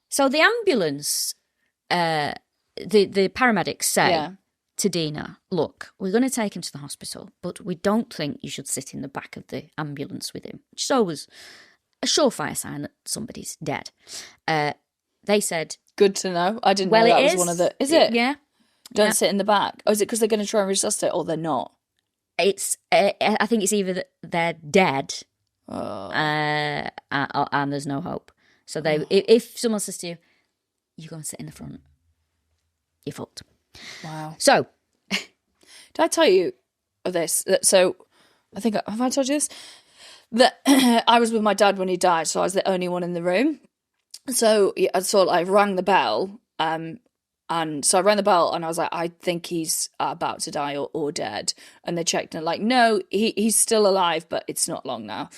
So the ambulance, the paramedics say to Dena, look, we're going to take him to the hospital, but we don't think you should sit in the back of the ambulance with him, which is always a surefire sign that somebody's dead. They said... Good to know. I didn't know that was one of the... Is it? Yeah. Don't sit in the back. Oh, is it because they're going to try and resuscitate or they're not? It's. I think it's either that they're dead and there's no hope. So if someone says to you, you go and sit in the front. You're fucked. Wow. So, did I tell you of this? So, I think, have I told you this? That I was with my dad when he died, so I was the only one in the room. So, I sort of like rang the bell, and so I rang the bell and I was like, I think he's about to die or dead. And they checked and like, no, he's still alive, but it's not long now.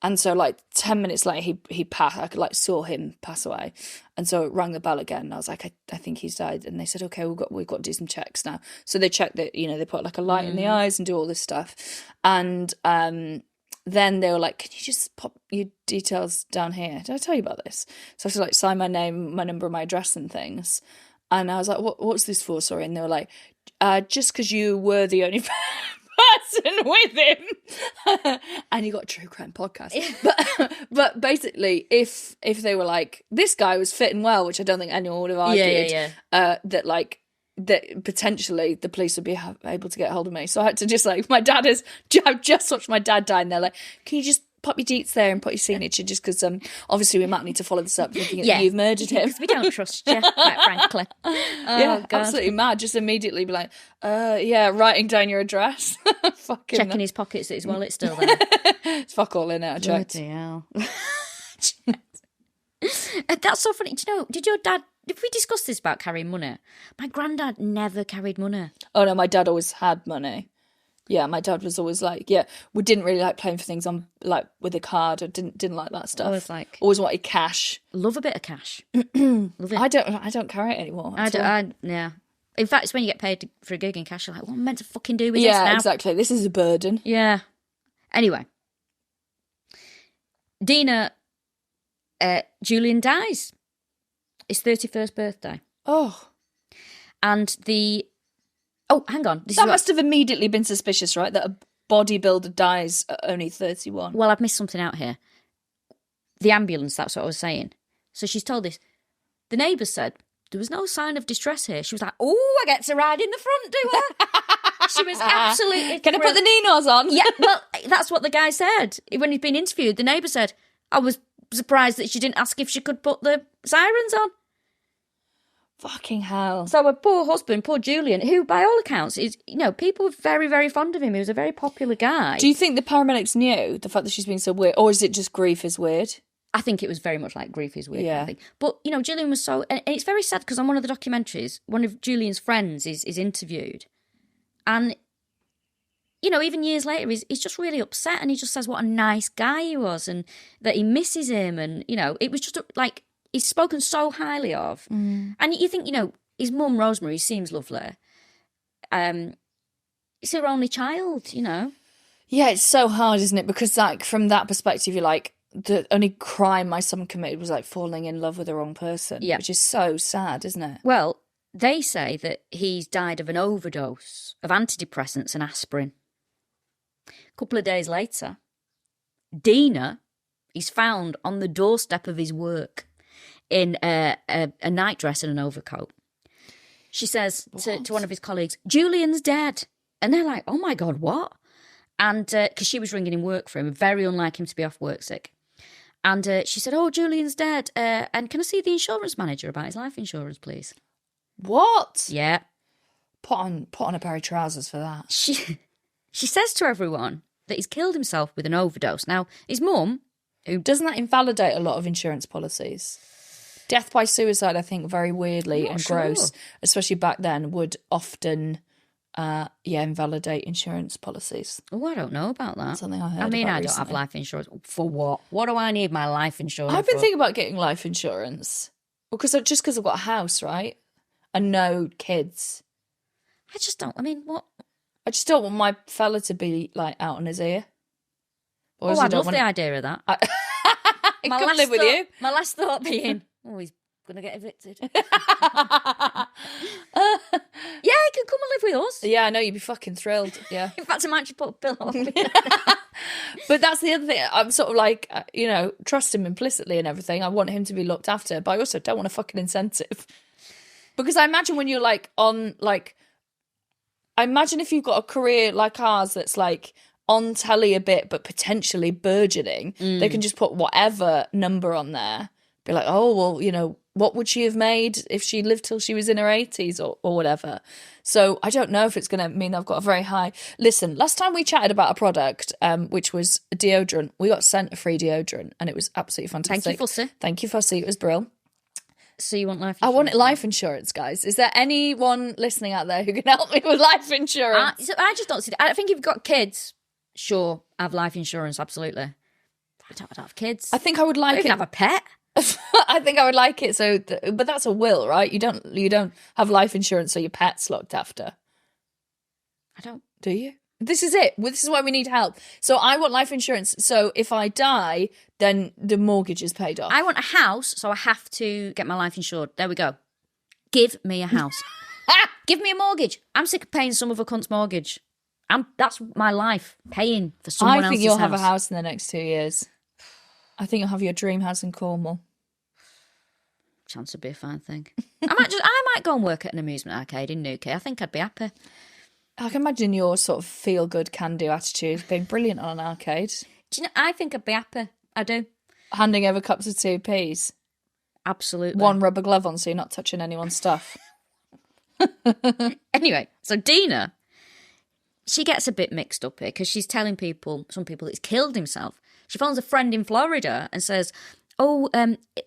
And so like 10 minutes later, he passed. I could like saw him pass away. And so I rang the bell again. And I was like, I think he's died. And they said, okay, we've got to do some checks now. So they checked that, you know, they put like a light in the eyes and do all this stuff. And then they were like, can you just pop your details down here? Did I tell you about this? So I had to like sign my name, my number, my address and things. And I was like, what's this for? Sorry. And they were like, just because you were the only person with him. And you got a true crime podcast. But basically, if they were like, this guy was fitting well, which I don't think anyone would have argued, that potentially the police would be able to get hold of me. So I had to just like, I've just watched my dad die and they're like, can you just pop your deets there and put your signature just because obviously we might need to follow this up thinking that you've murdered him. Because we don't trust you, quite frankly. God. Absolutely mad. Just immediately be like, writing down your address. Checking his pockets that his wallet's still there. It's fuck all in it, I checked. Bloody hell. That's so funny. Do you know, did we discuss this about carrying money? My granddad never carried money. Oh no, my dad always had money. Yeah, my dad was always like, we didn't really like playing for things on like with a card or didn't like that stuff. Always wanted cash. Love a bit of cash. Love it. I don't carry it anymore. Yeah. In fact, it's when you get paid for a gig in cash, you're like, what am I meant to fucking do with this now? Yeah, exactly. This is a burden. Yeah. Anyway. Dena, Julian dies. His 31st birthday. Oh. And oh, hang on. That must have immediately been suspicious, right? That a bodybuilder dies at only 31. Well, I've missed something out here. The ambulance, that's what I was saying. So she's told this. The neighbours said, there was no sign of distress here. She was like, oh, I get to ride in the front, do I? She was absolutely Can I put the Ninos on? Yeah, well, that's what the guy said. When he'd been interviewed, the neighbour said, I was surprised that she didn't ask if she could put the sirens on. Fucking hell. So her poor husband, poor Julian, who by all accounts is, you know, people were very, very fond of him. He was a very popular guy. Do you think the paramedics knew the fact that she's been so weird? Or is it just grief is weird? I think it was very much like grief is weird. Yeah. I think. But, you know, Julian was so... And it's very sad because on one of the documentaries, one of Julian's friends is interviewed. And, you know, even years later, he's just really upset and he just says what a nice guy he was and that he misses him. And, you know, it was just like... He's spoken so highly of. And you think, you know, his mum, Rosemary, seems lovely. It's her only child, you know. Yeah, it's so hard, isn't it? Because, like, from that perspective, you're like, the only crime my son committed was, like, falling in love with the wrong person. Yeah. Which is so sad, isn't it? Well, they say that he's died of an overdose of antidepressants and aspirin. A couple of days later, Dena is found on the doorstep of his work in a nightdress and an overcoat. She says to one of his colleagues, Julian's dead. And they're like, oh my God, what? And because she was ringing in work for him, very unlike him to be off work sick. And she said, oh, Julian's dead. And can I see the insurance manager about his life insurance, please? What? Yeah. Put on a pair of trousers for that. She says to everyone that he's killed himself with an overdose. Now, his mum... Doesn't that invalidate a lot of insurance policies? Death by suicide, I think, very weirdly and gross, especially back then, would often, invalidate insurance policies. Oh, I don't know about that. Something I heard. I mean, I recently. don't have life insurance. For what? What do I need my life insurance I've been for? thinking about getting life insurance. Well, because I've got a house, right? And no kids. I just don't. I mean, what? I just don't want my fella to be like out on his ear. Or I'd love the idea of that. Come live with you. My last thought being, oh, he's going to get evicted. Yeah, he can come and live with us. Yeah, I know, you'd be fucking thrilled. Yeah. In fact, I might just put a pillow on. But that's the other thing. I'm sort of like, trust him implicitly and everything. I want him to be looked after, but I also don't want a fucking incentive. Because I imagine when you're like on, like, I imagine if you've got a career like ours that's like on telly a bit, but potentially burgeoning, they can just put whatever number on there be like, oh, well, you know, what would she have made if she lived till she was in her 80s or whatever? So I don't know if it's going to mean I've got a very high... Listen, last time we chatted about a product, which was a deodorant, we got sent a free deodorant and it was absolutely fantastic. Thank you, Fussy. Thank you, Fussy. It was brilliant. So you want life insurance? I want life insurance, guys. Is there anyone listening out there who can help me with life insurance? I just don't see that. I think if you've got kids, sure, have life insurance, absolutely. I don't have kids. I think I would like you it. can have a pet. I think I would like it. But that's a will, right? You don't have life insurance so your pet's looked after. I don't. Do you? This is it. This is why we need help. So I want life insurance. So if I die, then the mortgage is paid off. I want a house, so I have to get my life insured. There we go. Give me a house. Give me a mortgage. I'm sick of paying some other cunt's mortgage. That's my life, paying for someone else's house. I think you'll have a house in the next 2 years. I think you'll have your dream house in Cornwall. Chance would be a fine thing. I might go and work at an amusement arcade in Newquay. I think I'd be happy. I can imagine your sort of feel-good, can-do attitude being brilliant on an arcade. Do you know, I think I'd be happy. I do. Handing over cups of 2p's. Absolutely. One rubber glove on so you're not touching anyone's stuff. Anyway, so Dena, she gets a bit mixed up here because she's telling some people he's killed himself. She phones a friend in Florida and says,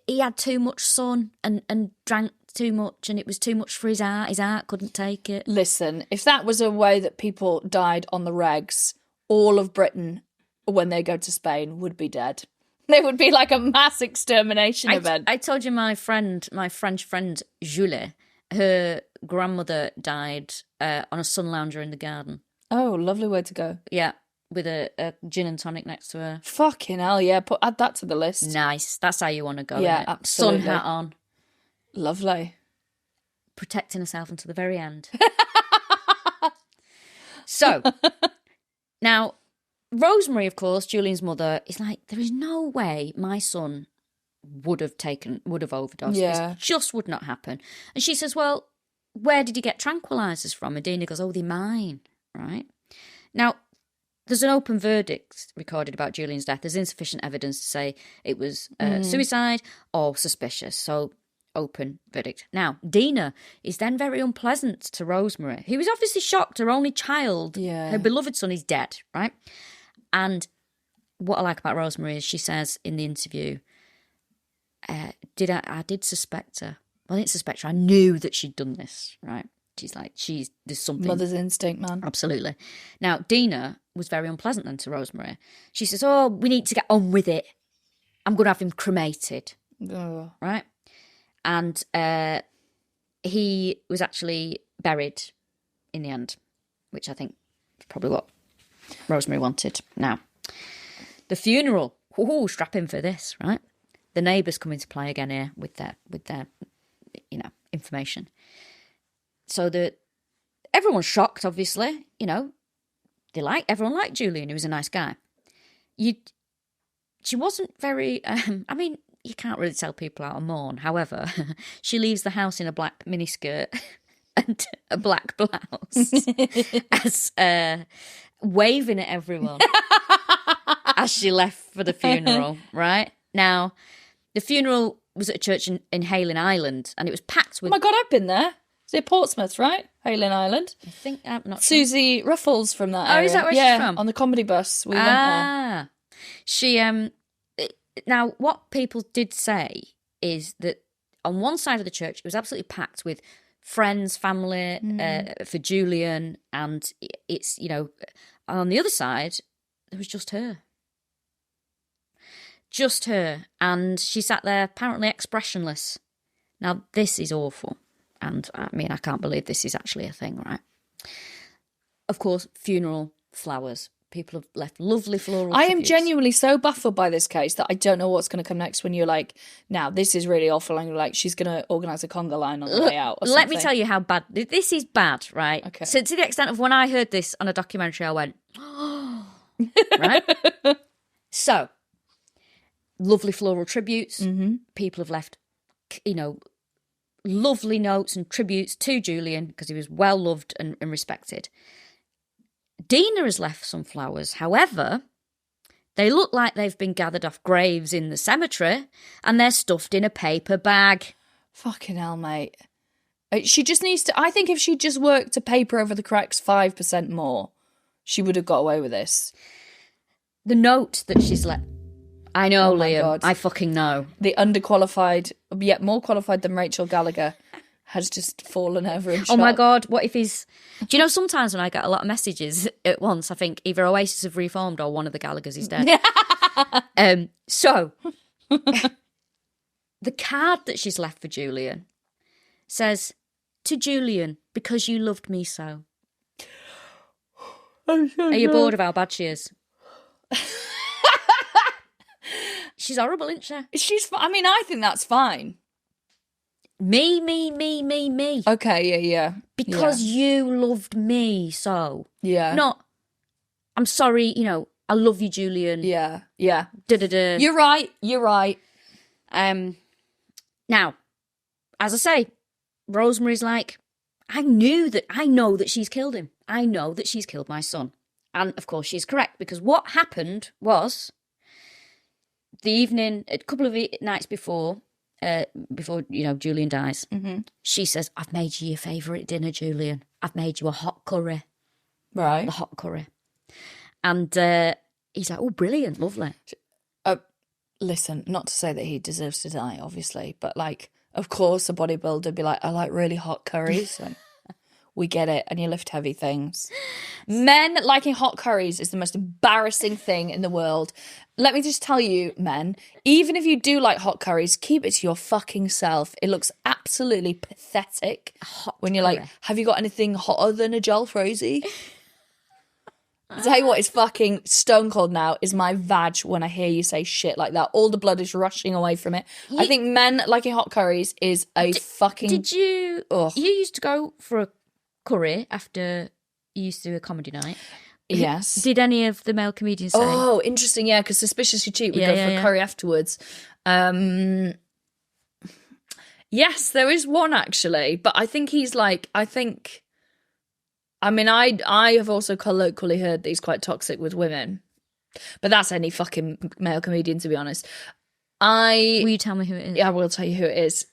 he had too much sun and drank too much and it was too much for his heart. His heart couldn't take it. Listen, if that was a way that people died on the regs, all of Britain, when they go to Spain, would be dead. There would be like a mass extermination event. I told you my French friend, Julian, her grandmother died on a sun lounger in the garden. Oh, lovely way to go. Yeah. With a gin and tonic next to her. Fucking hell, yeah. Add that to the list. Nice. That's how you want to go. Yeah, absolutely. Sun hat on. Lovely. Protecting herself until the very end. So, now, Rosemary, of course, Julian's mother, is like, there is no way my son would have overdosed. Yeah. This just would not happen. And she says, well, where did he get tranquilizers from? And Dena goes, oh, they're mine, right? Now, there's an open verdict recorded about Julian's death. There's insufficient evidence to say it was suicide or suspicious. So, open verdict. Now, Dena is then very unpleasant to Rosemary, who is obviously shocked. Her only child, her beloved son, is dead, right? And what I like about Rosemary is she says in the interview, I did suspect her. Well, I didn't suspect her. I knew that she'd done this, right? She's like, there's something. Mother's instinct, man. Absolutely. Now, Dena was very unpleasant then to Rosemary. She says, oh, we need to get on with it. I'm going to have him cremated. Oh. Right? And he was actually buried in the end, which I think is probably what Rosemary wanted. Now, the funeral. Strap in for this, right? The neighbours come into play again here with their information. So everyone's shocked, obviously. Everyone liked Julian, who was a nice guy. She wasn't very. You can't really tell people how to mourn. However, she leaves the house in a black miniskirt and a black blouse, as waving at everyone as she left for the funeral. Right now, the funeral was at a church in Hayling Island, and it was packed with. Oh my God, I've been there. Is it Portsmouth, right? Hayling Island. I think I'm not. Susie Ruffles from that area. Oh, is that where she's from? On the comedy bus. We went there. She Now, what people did say is that on one side of the church, it was absolutely packed with friends, family for Julian, and it's on the other side there was just her. Just her, and she sat there apparently expressionless. Now, this is awful. And I can't believe this is actually a thing, right? Of course, funeral flowers. People have left lovely floral I tributes. am genuinely so baffled by this case that I don't know what's going to come next when you're like, now, this is really awful. And you're like, she's going to organise a conga line on the way out or Let me tell you how bad. This is bad, right? Okay. So to the extent of when I heard this on a documentary, I went, oh, right? So, lovely floral tributes. Mm-hmm. People have left, lovely notes and tributes to Julian because he was well loved and respected. Dena has left some flowers. However, They look like they've been gathered off graves in the cemetery, and they're stuffed in a paper bag. Fucking hell, mate. She just needs to... I think if she just worked to paper over the cracks 5% more, she would have got away with this. The note that she's left... I know, Liam. God. I fucking know. The underqualified, yet more qualified than Rachel Gallagher, has just fallen over in shock. Oh my God, what if he's... Do you know, sometimes when I get a lot of messages at once, I think either Oasis have reformed or one of the Gallaghers is dead. So, the card that she's left for Julian says, "To Julian, because you loved me so." Are you bored of how bad she is? She's horrible, isn't she? I think that's fine. Me. Okay, yeah. Because you loved me so. Yeah. Not, I'm sorry, I love you, Julian. Yeah. Da-da-da. You're right. Now, as I say, Rosemary's like, I know that she's killed him. I know that she's killed my son. And, of course, she's correct, because what happened was the evening, a couple of nights before Julian dies, she says, "I've made you your favourite dinner, Julian. I've made you a hot curry." Right. The hot curry. And he's like, "Oh, brilliant, lovely." Listen, not to say that he deserves to die, obviously, but, like, of course a bodybuilder would be like, "I like really hot curries." And we get it, and you lift heavy things. Men liking hot curries is the most embarrassing thing in the world. Let me just tell you, men, even if you do like hot curries, keep it to your fucking self. It looks absolutely pathetic when you're like, "Have you got anything hotter than a jalfrezi?" I'll tell you what is fucking stone cold now is my vag when I hear you say shit like that. All the blood is rushing away from it. I think men liking hot curries is a fucking... Did you... Ugh. You used to go for a curry after you used to do a comedy night. Yes. Did any of the male comedians say? Oh, interesting, yeah, because Suspiciously Cheap, we go for a curry afterwards. Yes, there is one, actually, but I think he's like, I have also colloquially heard that he's quite toxic with women, but that's any fucking male comedian, to be honest. Will you tell me who it is? Yeah, I will tell you who it is.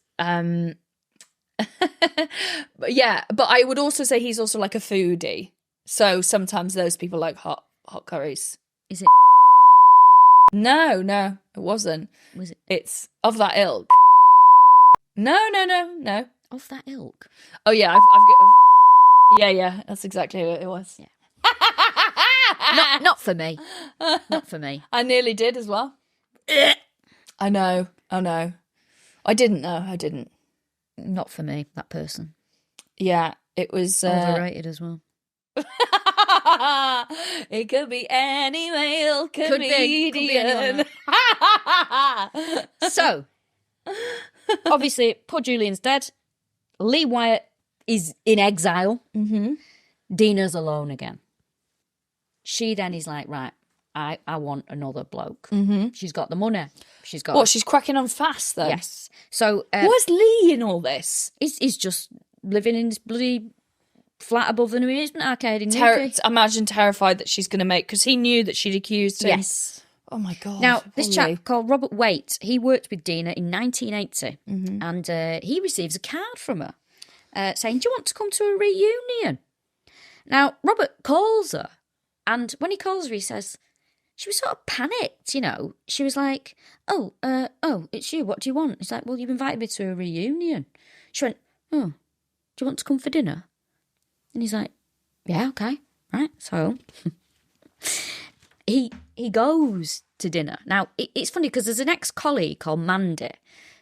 But yeah, but I would also say he's also like a foodie. So sometimes those people like hot curries. Is it? No, it wasn't. Was it? It's of that ilk. No. Of that ilk? Oh yeah, I've got. Yeah, that's exactly who it was. Yeah. not for me. Not for me. I nearly did as well. I know. Oh no, I didn't know. I didn't. Not for me. That person. Yeah, it was overrated as well. It could be any male comedian. Could be anyone. So, obviously, poor Julian's dead. Lee Wyatt is in exile. Mm-hmm. Dena's alone again. She then is like, right, I want another bloke. Mm-hmm. She's got the money. She's got... What, she's cracking on fast, though? Yes. So... where's Lee in all this? He's just living in this bloody flat above the amusement arcade in Newquay. Imagine terrified that she's going to make... Because he knew that she'd accused him. Yes. Oh, my God. Now, this chap called Robert Waite, he worked with Dena in 1980, and he receives a card from her saying, "Do you want to come to a reunion?" Now, Robert calls her, and when he calls her, he says... She was sort of panicked, She was like, oh, it's you. What do you want? He's like, "Well, you've invited me to a reunion." She went, "Oh, do you want to come for dinner?" And he's like, "Yeah, okay, right." So he goes to dinner. Now, it's funny because there's an ex-colleague called Mandy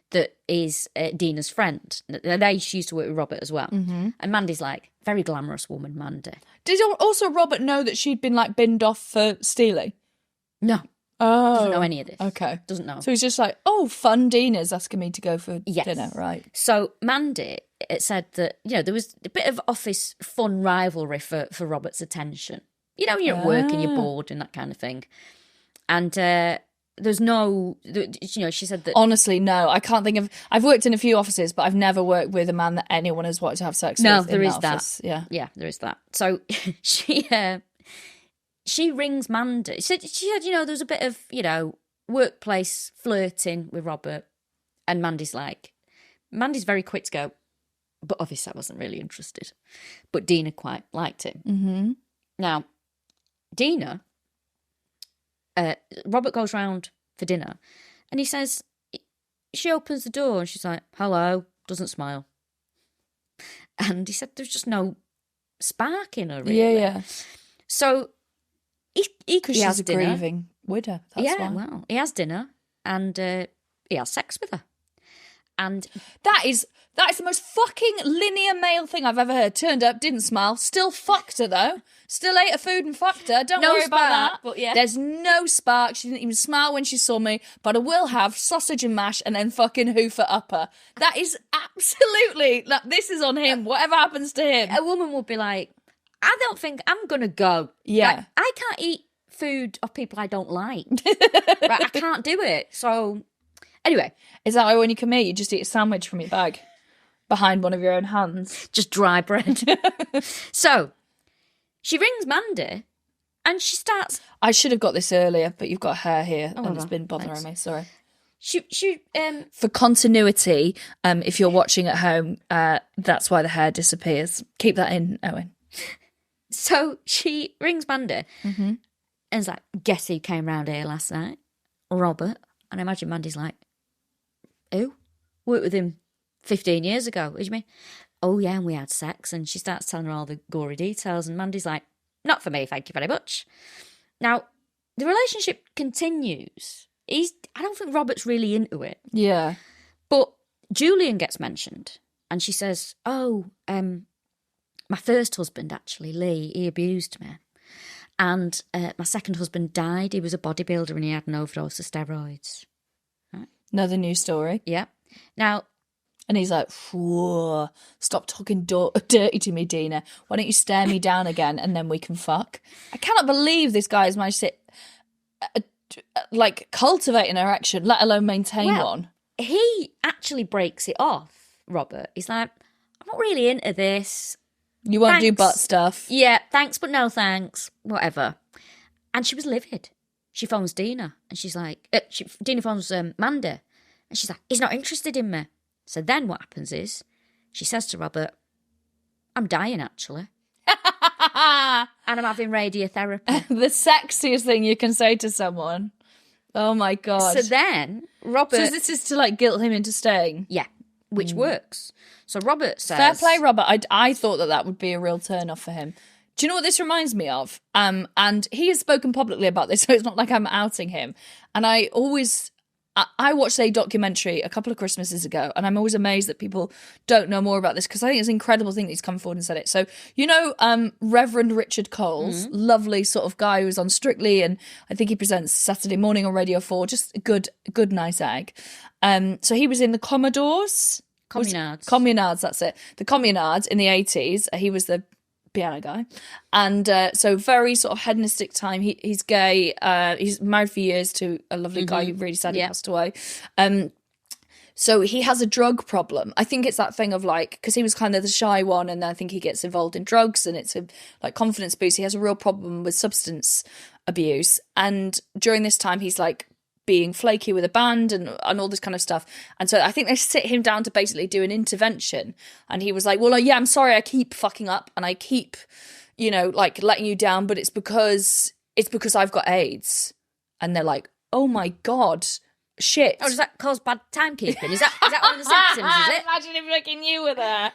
that is Dena's friend. She used to work with Robert as well. Mm-hmm. And Mandy's like, very glamorous woman, Mandy. Did also Robert know that she'd been like binned off for stealing? No. Oh. Doesn't know any of this. Okay. Doesn't know. So he's just like, "Oh, fun, Dena's asking me to go for dinner." Right. So Mandy said that, there was a bit of office fun rivalry for Robert's attention. You're at work and you're bored and that kind of thing. And there's no, she said that... Honestly, no. I can't think of... I've worked in a few offices, but I've never worked with a man that anyone has wanted to have sex with. No, there is that. Office. Yeah. Yeah, there is that. So she... she rings Mandy. She said, there was a bit of, workplace flirting with Robert. And Mandy's very quick to go, but obviously I wasn't really interested. But Dena quite liked him. Mm-hmm. Now, Dena, Robert goes round for dinner and he says, she opens the door and she's like, hello, doesn't smile. And he said there's just no spark in her, really. Yeah. So he she's a dinner. grieving widow. That's why. Well, he has dinner and he has sex with her. And that is the most fucking linear male thing I've ever heard. Turned up, didn't smile, still fucked her though. Still ate her food and fucked her. Don't worry about that. But yeah. There's no spark. She didn't even smile when she saw me, but I will have sausage and mash and then fucking hoof her upper. That is absolutely, this is on him. Whatever happens to him. A woman would be like, I don't think I'm going to go. Yeah. Like, I can't eat food of people I don't like. Right, I can't do it. So, anyway. Is that why when you come here, you just eat a sandwich from your bag? Behind one of your own hands? Just dry bread. So, she rings Mandy and she starts... I should have got this earlier, but you've got hair here and it's been bothering me. Sorry. For continuity, if you're watching at home, that's why the hair disappears. Keep that in, Owen. So she rings Mandy and is like, guess who came round here last night? Robert. And I imagine Mandy's like, who? Worked with him 15 years ago. What do you mean? Oh, yeah, and we had sex. And she starts telling her all the gory details. And Mandy's like, not for me, thank you very much. Now, the relationship continues. I don't think Robert's really into it. Yeah. But Julian gets mentioned. And she says, my first husband, actually, Lee, he abused me. And my second husband died. He was a bodybuilder and he had an overdose of steroids. Right? Another news story. Yeah. Now... And he's like, whoa, stop talking dirty to me, Dena. Why don't you stare me down again and then we can fuck? I cannot believe this guy has managed to, cultivate an erection, let alone maintain one. He actually breaks it off, Robert. He's like, I'm not really into this. You won't do butt stuff. Yeah, thanks, but no thanks. Whatever. And she was livid. She phones Dena and she's like, Dena phones Mandy and she's like, he's not interested in me. So then what happens is she says to Robert, I'm dying actually. And I'm having radiotherapy. The sexiest thing you can say to someone. Oh my God. So then Robert... So this is to guilt him into staying? Yeah, which works. So Robert says... Fair play, Robert. I thought that would be a real turn off for him. Do you know what this reminds me of? And he has spoken publicly about this, so it's not like I'm outing him. And I watched a documentary a couple of Christmases ago, and I'm always amazed that people don't know more about this because I think it's an incredible thing that he's come forward and said it. So, Reverend Richard Coles, lovely sort of guy who was on Strictly, and I think he presents Saturday morning on Radio 4, just a good, nice egg. So he was in the Commodores. Communards, that's it. The Communards in the 80s. He was the piano guy, and so very sort of hedonistic time. He's gay. He's married for years to a lovely guy who really sadly passed away. So he has a drug problem. I think it's that thing of because he was kind of the shy one, and I think he gets involved in drugs, and it's a confidence boost. He has a real problem with substance abuse, and during this time he's being flaky with a band and all this kind of stuff. And so I think they sit him down to basically do an intervention. And he was like, well, yeah, I'm sorry, I keep fucking up and I keep, letting you down, but it's because I've got AIDS. And they're like, oh my God, shit. Oh, does that cause bad timekeeping? Is that one of the symptoms, is it? Imagine if fucking you were there.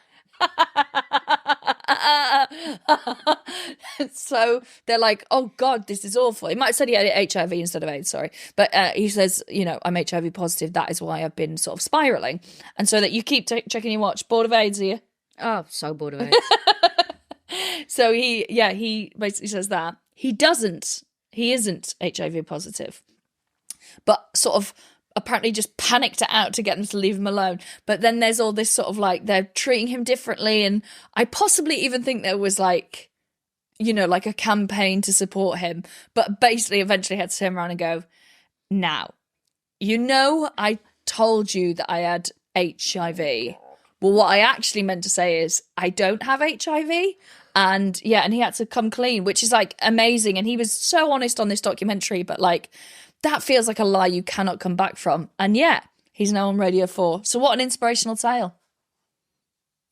So they're like, oh God, this is awful. He might have said he had HIV instead of AIDS, sorry. But he says, I'm HIV positive. That is why I've been sort of spiraling. And so that you keep checking your watch. Bored of AIDS, are you? Oh, so bored of AIDS. So he basically says that. He isn't HIV positive. But sort of apparently just panicked it out to get them to leave him alone. But then there's all this sort of they're treating him differently. And I possibly even think there was a campaign to support him. But basically eventually had to turn around and go, now, I told you that I had HIV. Well, what I actually meant to say is I don't have HIV And yeah, and he had to come clean, which is like amazing. And he was so honest on this documentary, but like that feels like a lie you cannot come back from. And yeah, he's now on Radio 4. So what an inspirational tale.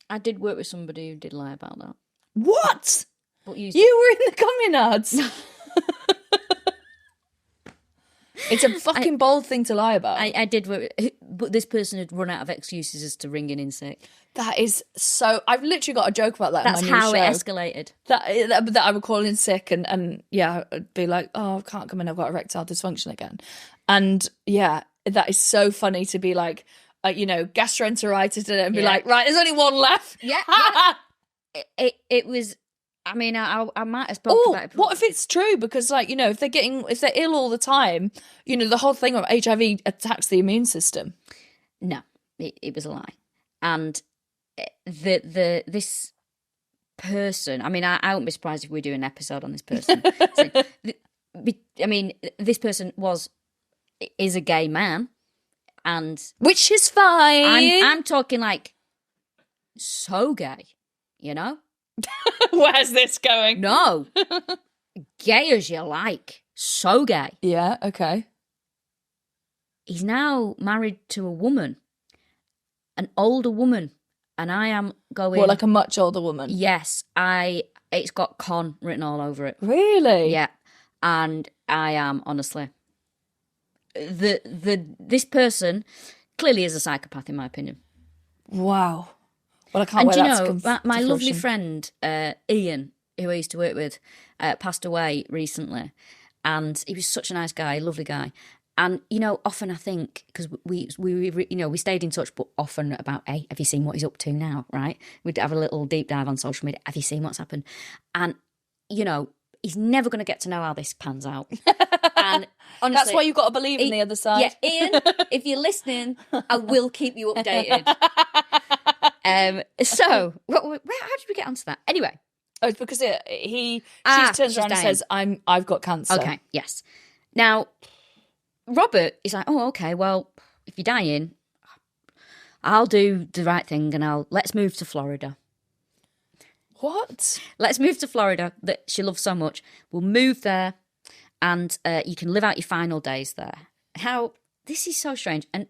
I did work with somebody who did lie about that. What? But you were in the communards. It's a fucking bold thing to lie about. I did work with, but this person had run out of excuses as to ringing in sick. That is so... I've literally got a joke about that. That's in my new how show. it escalated. That I would call in sick and yeah, I'd be like, oh, I can't come in, I've got erectile dysfunction again. And yeah, that is so funny to be like, gastroenteritis and be like, right, there's only one left. Yeah. It was... I mean, I might have spoken about it. What if it's true? Because, like, if they're ill all the time, the whole thing of HIV attacks the immune system. No, it was a lie. And this person, I mean, I wouldn't be surprised if we do an episode on this person. This person is a gay man, and which is fine. I'm talking like so gay, Where's this going? No. Gay as you like. So gay. Yeah, okay. He's now married to a woman. An older woman. And I am going... What, like a much older woman? Yes. It's got con written all over it. Really? Yeah. And I am, honestly... This person clearly is a psychopath, in my opinion. Wow. Well, I can't wait my lovely friend, Ian, who I used to work with, passed away recently. And he was such a nice guy, lovely guy. And, often I think, because we stayed in touch, but often about, hey, have you seen what he's up to now, right? We'd have a little deep dive on social media. Have you seen what's happened? And, he's never going to get to know how this pans out. And honestly, that's why you've got to believe in the other side. Yeah, Ian, if you're listening, I will keep you updated. So, how did we get onto that? Anyway. Oh, it's because she turns around and says, I've got cancer. Okay, yes. Now, Robert is like, oh, okay, well, if you're dying, I'll do the right thing and let's move to Florida. What? Let's move to Florida that she loves so much. We'll move there and you can live out your final days there. How, this is so strange. And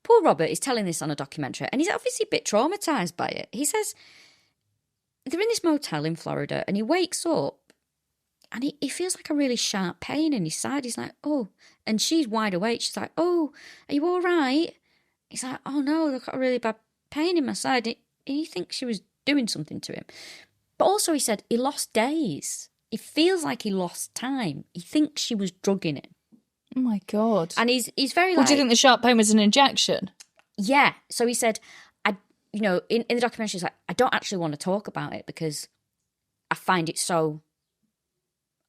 poor Robert is telling this on a documentary and he's obviously a bit traumatised by it. He says they're in this motel in Florida and he wakes up and he feels like a really sharp pain in his side. He's like, oh, and she's wide awake. She's like, oh, are you all right? He's like, oh no, I've got a really bad pain in my side. And he thinks she was doing something to him. But also he said he lost days. He feels like he lost time. He thinks she was drugging him. Oh my God. And he's very do you think the sharp pain was an injection? Yeah. So he said, in the documentary, he's like, I don't actually want to talk about it because I find it so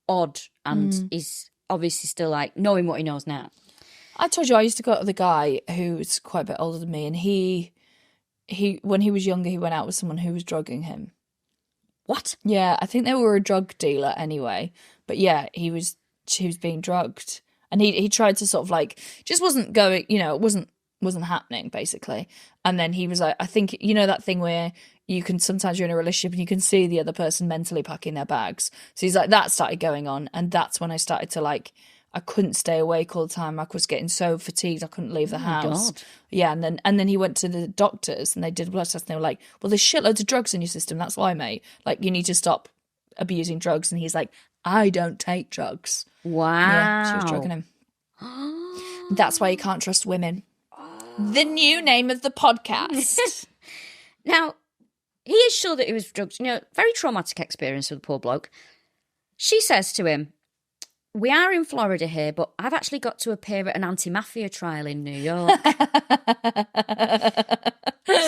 odd and he's obviously still like knowing what he knows now. I told you I used to go to the guy who's quite a bit older than me and he when he was younger, he went out with someone who was drugging him. What? Yeah, I think they were a drug dealer anyway. But yeah, she was being drugged. And he tried to sort of like, just wasn't going, it wasn't happening basically. And then he was like, I think, that thing where you can, sometimes you're in a relationship and you can see the other person mentally packing their bags. So he's like, that started going on. And that's when I started to like, I couldn't stay awake all the time. I was getting so fatigued I couldn't leave the house. God. Yeah, and then he went to the doctors and they did a blood test and they were like, well, there's shitloads of drugs in your system. That's why, mate. Like, you need to stop abusing drugs. And he's like, I don't take drugs. Wow. Yeah, she was drugging him. That's why you can't trust women. The new name of the podcast. Now, he is sure that he was drugged. Very traumatic experience with the poor bloke. She says to him, we are in Florida here, but I've actually got to appear at an anti-mafia trial in New York.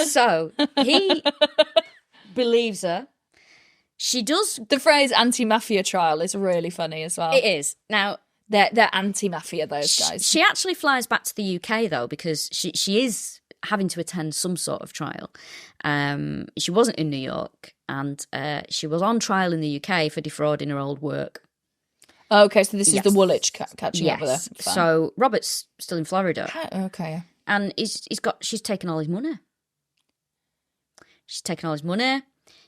So he believes her. She does. The phrase anti-mafia trial is really funny as well. It is. Now, they're anti-mafia, those guys. She actually flies back to the UK, though, because she is having to attend some sort of trial. She wasn't in New York, and she was on trial in the UK for defrauding her old work. Oh, okay, so this is the Woolwich catching up with her. Fine. So Robert's still in Florida. Okay. And she's taken all his money. She's taken all his money.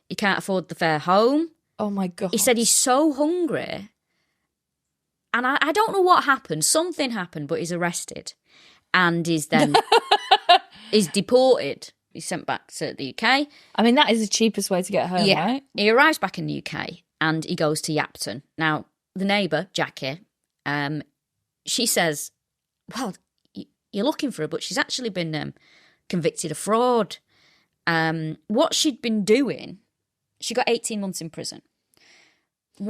He can't afford the fare home. Oh, my God. He said he's so hungry. And I don't know what happened. Something happened, but he's arrested. And is then is deported. He's sent back to the UK. I mean, that is the cheapest way to get home, right? He arrives back in the UK and he goes to Yapton. Now, the neighbour, Jackie, she says, well, you're looking for her, but she's actually been convicted of fraud. What she'd been doing, she got 18 months in prison.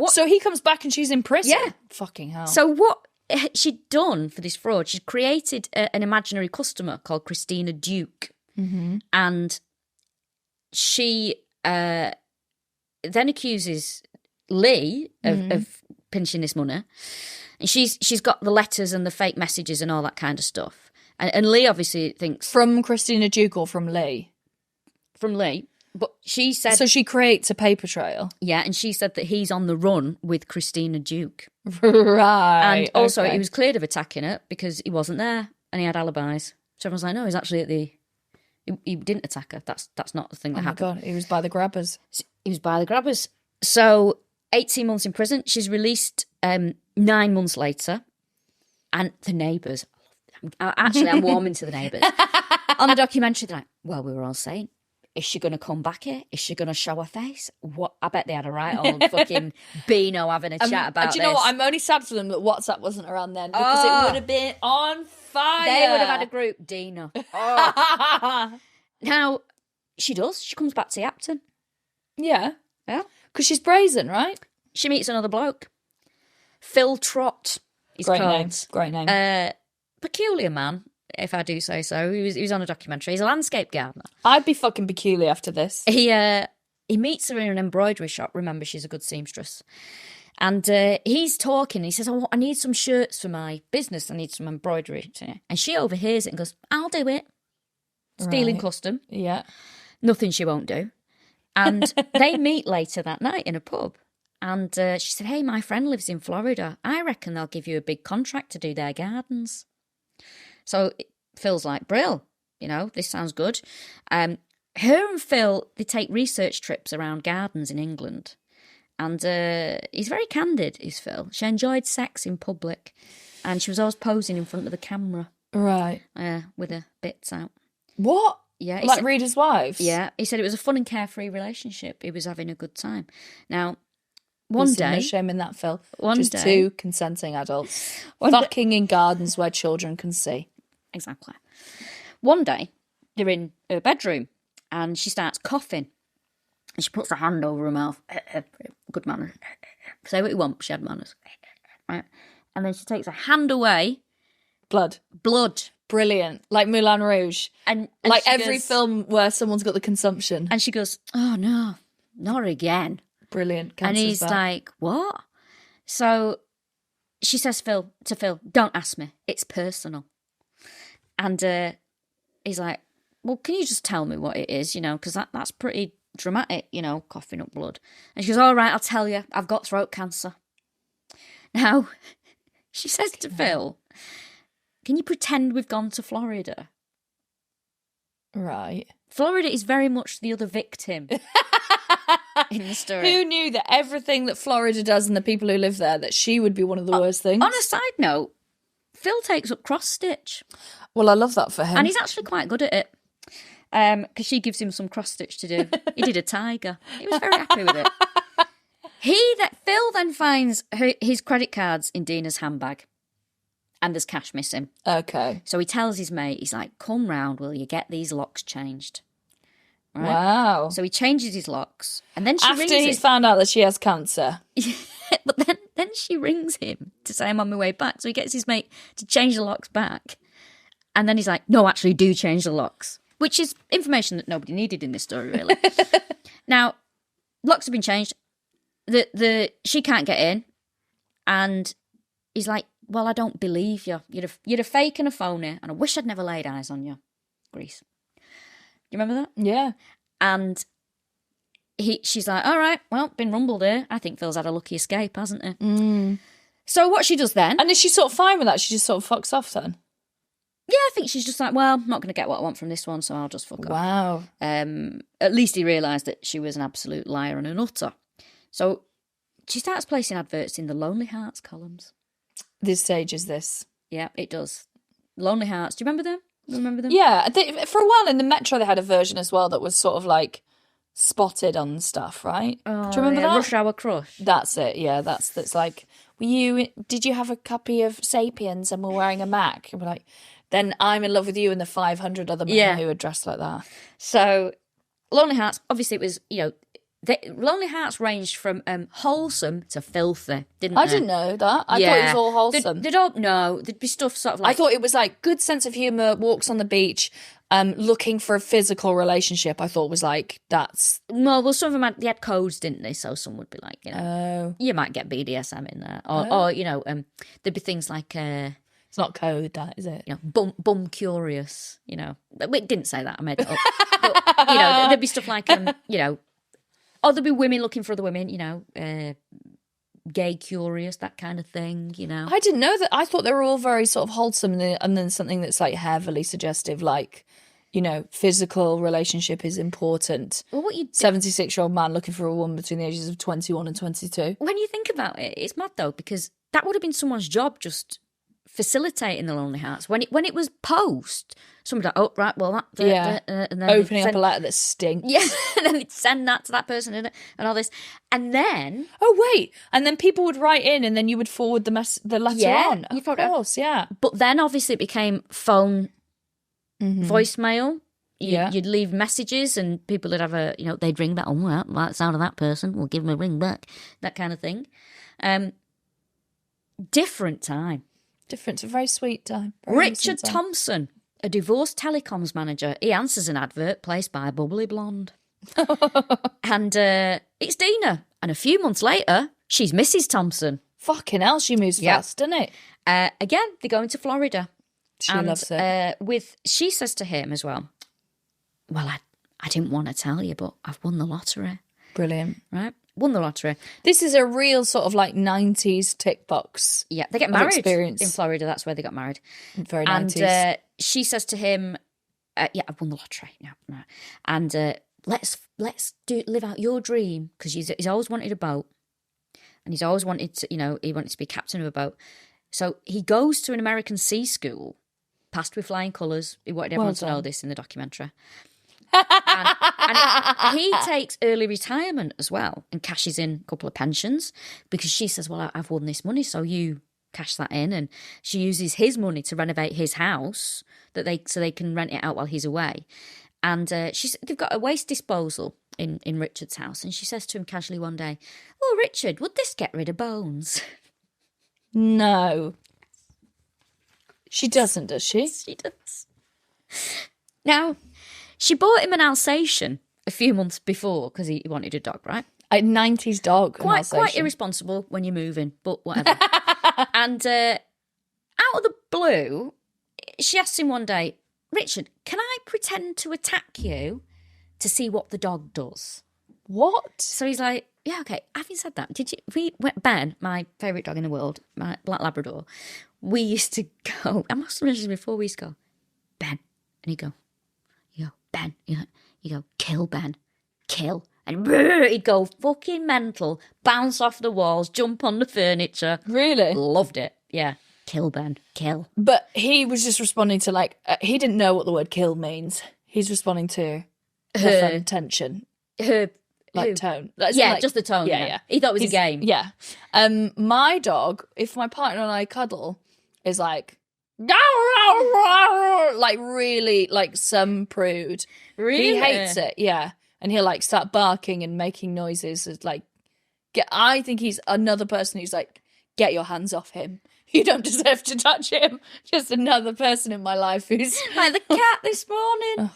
So he comes back and she's in prison? Yeah. Fucking hell. So what she'd done for this fraud, she'd created an imaginary customer called Christina Duke. Mm-hmm. And she then accuses Lee of pinching this money. And she's got the letters and the fake messages and all that kind of stuff. And Lee obviously thinks... From Christina Duke or from Lee? From Lee. But she said... So she creates a paper trail? Yeah, and she said that he's on the run with Christina Duke. Right. And also he was cleared of attacking her because he wasn't there and he had alibis. So everyone's like, no, he's actually at the... He didn't attack her. That's not the thing that happened. Oh, my God. He was by the grabbers. He was by the grabbers. So 18 months in prison. She's released 9 months later. And the neighbours... Actually, I'm warming to the neighbours. On the documentary, they're like, well, we were all saying, is she going to come back here? Is she going to show her face? What? I bet they had a right old fucking Beano having a chat about this. Do you know what? I'm only sad for them that WhatsApp wasn't around then because it would have been on fire. They would have had a group, Dena. Oh. Now, she does. She comes back to Yapton. Yeah. Yeah. Because she's brazen, right? She meets another bloke. Phil Trott, he's Great called. name. Great name. Peculiar man, if I do say so. He was on a documentary. He's a landscape gardener. I'd be fucking peculiar after this. He meets her in an embroidery shop. Remember, she's a good seamstress. And he's talking. He says, I need some shirts for my business. I need some embroidery. And she overhears it and goes, I'll do it. Stealing custom. Yeah. Nothing she won't do. And they meet later that night in a pub. And she said, hey, my friend lives in Florida. I reckon they'll give you a big contract to do their gardens. So Phil's like, Brill, this sounds good. Her and Phil, they take research trips around gardens in England. And he's very candid, is Phil. She enjoyed sex in public. And she was always posing in front of the camera. Right. With her bits out. What? Yeah. Like readers' wives? Yeah. He said it was a fun and carefree relationship. He was having a good time. Now, one day... No shame in that, Phil. Just two consenting adults. Fucking in gardens where children can see. Exactly. One day, they're in her bedroom and she starts coughing. And she puts her hand over her mouth. Good manners. Say what you want, she had manners. Right. And then she takes her hand away. Blood. Brilliant. Like Moulin Rouge. And like every film where someone's got the consumption. And she goes, oh no, not again. Brilliant. And he's like, what? So she says to Phil, don't ask me. It's personal. And he's like, well, can you just tell me what it is, because that's pretty dramatic, coughing up blood. And she goes, all right, I'll tell you. I've got throat cancer. Now, she says to Phil, can you pretend we've gone to Florida? Right. Florida is very much the other victim in the story. Who knew that everything that Florida does and the people who live there, that she would be one of the worst things? On a side note, Phil takes up cross-stitch. Well, I love that for him. And he's actually quite good at it. Because she gives him some cross-stitch to do. He did a tiger. He was very happy with it. Phil then finds his credit cards in Dena's handbag. And there's cash missing. Okay. So he tells his mate, he's like, come round, will you get these locks changed? Right? Wow. So he changes his locks. And then she rings After he's found out that she has cancer. But then she rings him to say, I'm on my way back. So he gets his mate to change the locks back. And then he's like, no, actually do change the locks. Which is information that nobody needed in this story, really. Now, locks have been changed. She can't get in. And he's like, well, I don't believe you. You're a fake and a phony, and I wish I'd never laid eyes on you. Grease. You remember that? Yeah. And she's like, all right, well, been rumbled here. I think Phil's had a lucky escape, hasn't he? Mm. So what she does then... And is she sort of fine with that? She just sort of fucks off then? Yeah, I think she's just like, well, I'm not going to get what I want from this one, so I'll just fuck off. Wow. At least he realised that she was an absolute liar and a nutter. So she starts placing adverts in the Lonely Hearts columns. This stage is this. Yeah, it does. Lonely Hearts. Do you remember them? Remember them? Yeah, for a while in the Metro they had a version as well that was sort of like spotted on stuff, right? Oh, do you remember that? Rush Hour Crush. That's it. Yeah, that's like, did you have a copy of Sapiens and were wearing a Mac? And we're like, then I'm in love with you and the 500 other men who are dressed like that. So, Lonely Hearts. Obviously, it was Lonely Hearts ranged from wholesome to filthy, didn't they? I didn't know that. I thought it was all wholesome. They don't know. There'd be stuff sort of like... I thought it was like good sense of humour, walks on the beach, looking for a physical relationship. I thought was like, that's... No, well, some of them they had codes, didn't they? So some would be like, you might get BDSM in there. Or there'd be things like... it's not code, that, is it? Bum curious, It didn't say that, I made it up. But, there'd be stuff like, or there'd be women looking for other women, gay curious, that kind of thing, I didn't know that. I thought they were all very sort of wholesome, and then something that's like heavily suggestive, like, physical relationship is important. Well, 76-year-old man looking for a woman between the ages of 21 and 22. When you think about it, it's mad though, because that would have been someone's job, just facilitating the Lonely Hearts. When it was post, somebody like, oh, right, well, that... and then opening up a letter that stinks. Yeah, and then they'd send that to that person, and all this. And then... Oh, wait. And then people would write in, and then you would forward the letter on. Of course, yeah. But then, obviously, it became phone, voicemail. You'd leave messages, and people would have they'd ring back, oh, well, that's out of that person, we'll give them a ring back, that kind of thing. Different time. Different, a very sweet time. Richard Thompson, a divorced telecoms manager. He answers an advert placed by a bubbly blonde. And it's Dena. And a few months later, she's Mrs. Thompson. Fucking hell, she moves fast, doesn't it? Again, they're going to Florida. She loves it. She says to him as well, well, I didn't want to tell you, but I've won the lottery. Brilliant. Right? Won the lottery. This is a real sort of like 90s tick box. Yeah, they get married in Florida. That's where they got married. Very 90s. And she says to him, yeah, I've won the lottery. Yeah, right. And let's live out your dream, because he's always wanted a boat. And he's always wanted to, he wanted to be captain of a boat. So he goes to an American sea school, passed with flying colours. He wanted everyone to know this in the documentary. and he takes early retirement as well and cashes in a couple of pensions, because she says, well, I've won this money, so you cash that in. And she uses his money to renovate his house so they can rent it out while he's away. And they've got a waste disposal in Richard's house, and she says to him casually one day, oh, Richard, would this get rid of bones? No. She doesn't, does she? She does. Now, she bought him an Alsatian a few months before because he wanted a dog, right? A 90s dog. Quite irresponsible when you're moving, but whatever. And out of the blue, she asks him one day, Richard, can I pretend to attack you to see what the dog does? What? So he's like, yeah, okay. Having said that, Ben, my favourite dog in the world, my Black Labrador, we used to go, I must have mentioned this before, we used to go, Ben. And he'd go, Ben. You go, kill Ben. Kill. And he'd go fucking mental, bounce off the walls, jump on the furniture. Really? Loved it. Yeah. Kill Ben. Kill. But he was just responding to he didn't know what the word kill means. He's responding to her intention. Her tone. Just the tone. Yeah. He thought it was a game. Yeah. My dog, if my partner and I cuddle, is like really like some prude. Really? He hates it, yeah. And he'll like start barking and making noises. It's like, I think he's another person who's like, get your hands off him. You don't deserve to touch him. Just another person in my life who's... Like the cat this morning.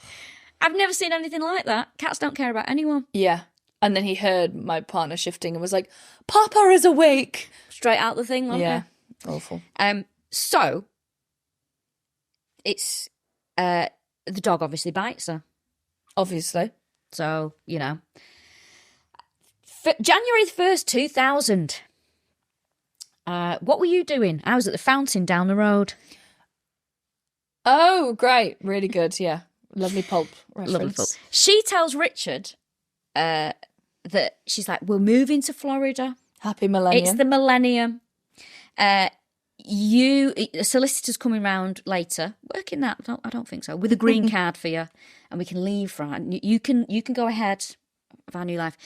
I've never seen anything like that. Cats don't care about anyone. Yeah. And then he heard my partner shifting and was like, Papa is awake. Straight out the thing, yeah. Awful. So, it's... the dog obviously bites her. Obviously. So, January the 1st, 2000... what were you doing? I was at the fountain down the road. Oh, great. Really good, yeah. Lovely pulp reference. Lovely pulp. She tells Richard that she's like, we're moving to Florida. Happy millennium. It's the millennium. A solicitor's coming round later, working that, I don't think so, with a green card for you, and we can leave for you can go ahead of our new life.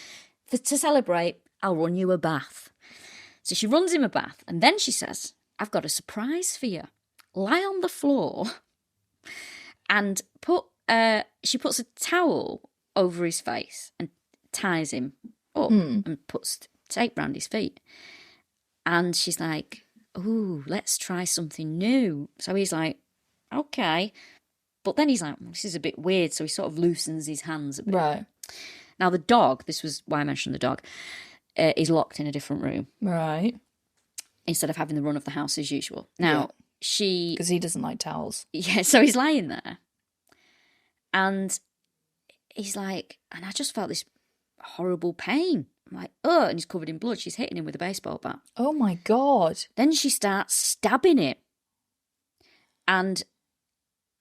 To celebrate, I'll run you a bath. So she runs him a bath, and then she says, I've got a surprise for you. Lie on the floor and she puts a towel over his face and ties him up and puts tape round his feet. And she's like, ooh, let's try something new. So he's like, okay. But then he's like, this is a bit weird. So he sort of loosens his hands a bit. Right. Now the dog, this was why I mentioned the dog, is locked in a different room. Right. Instead of having the run of the house as usual. Now, because he doesn't like towels. Yeah, so he's lying there. And he's like, and I just felt this horrible pain. I'm like, oh, and he's covered in blood. She's hitting him with a baseball bat. Oh, my God. Then she starts stabbing him. And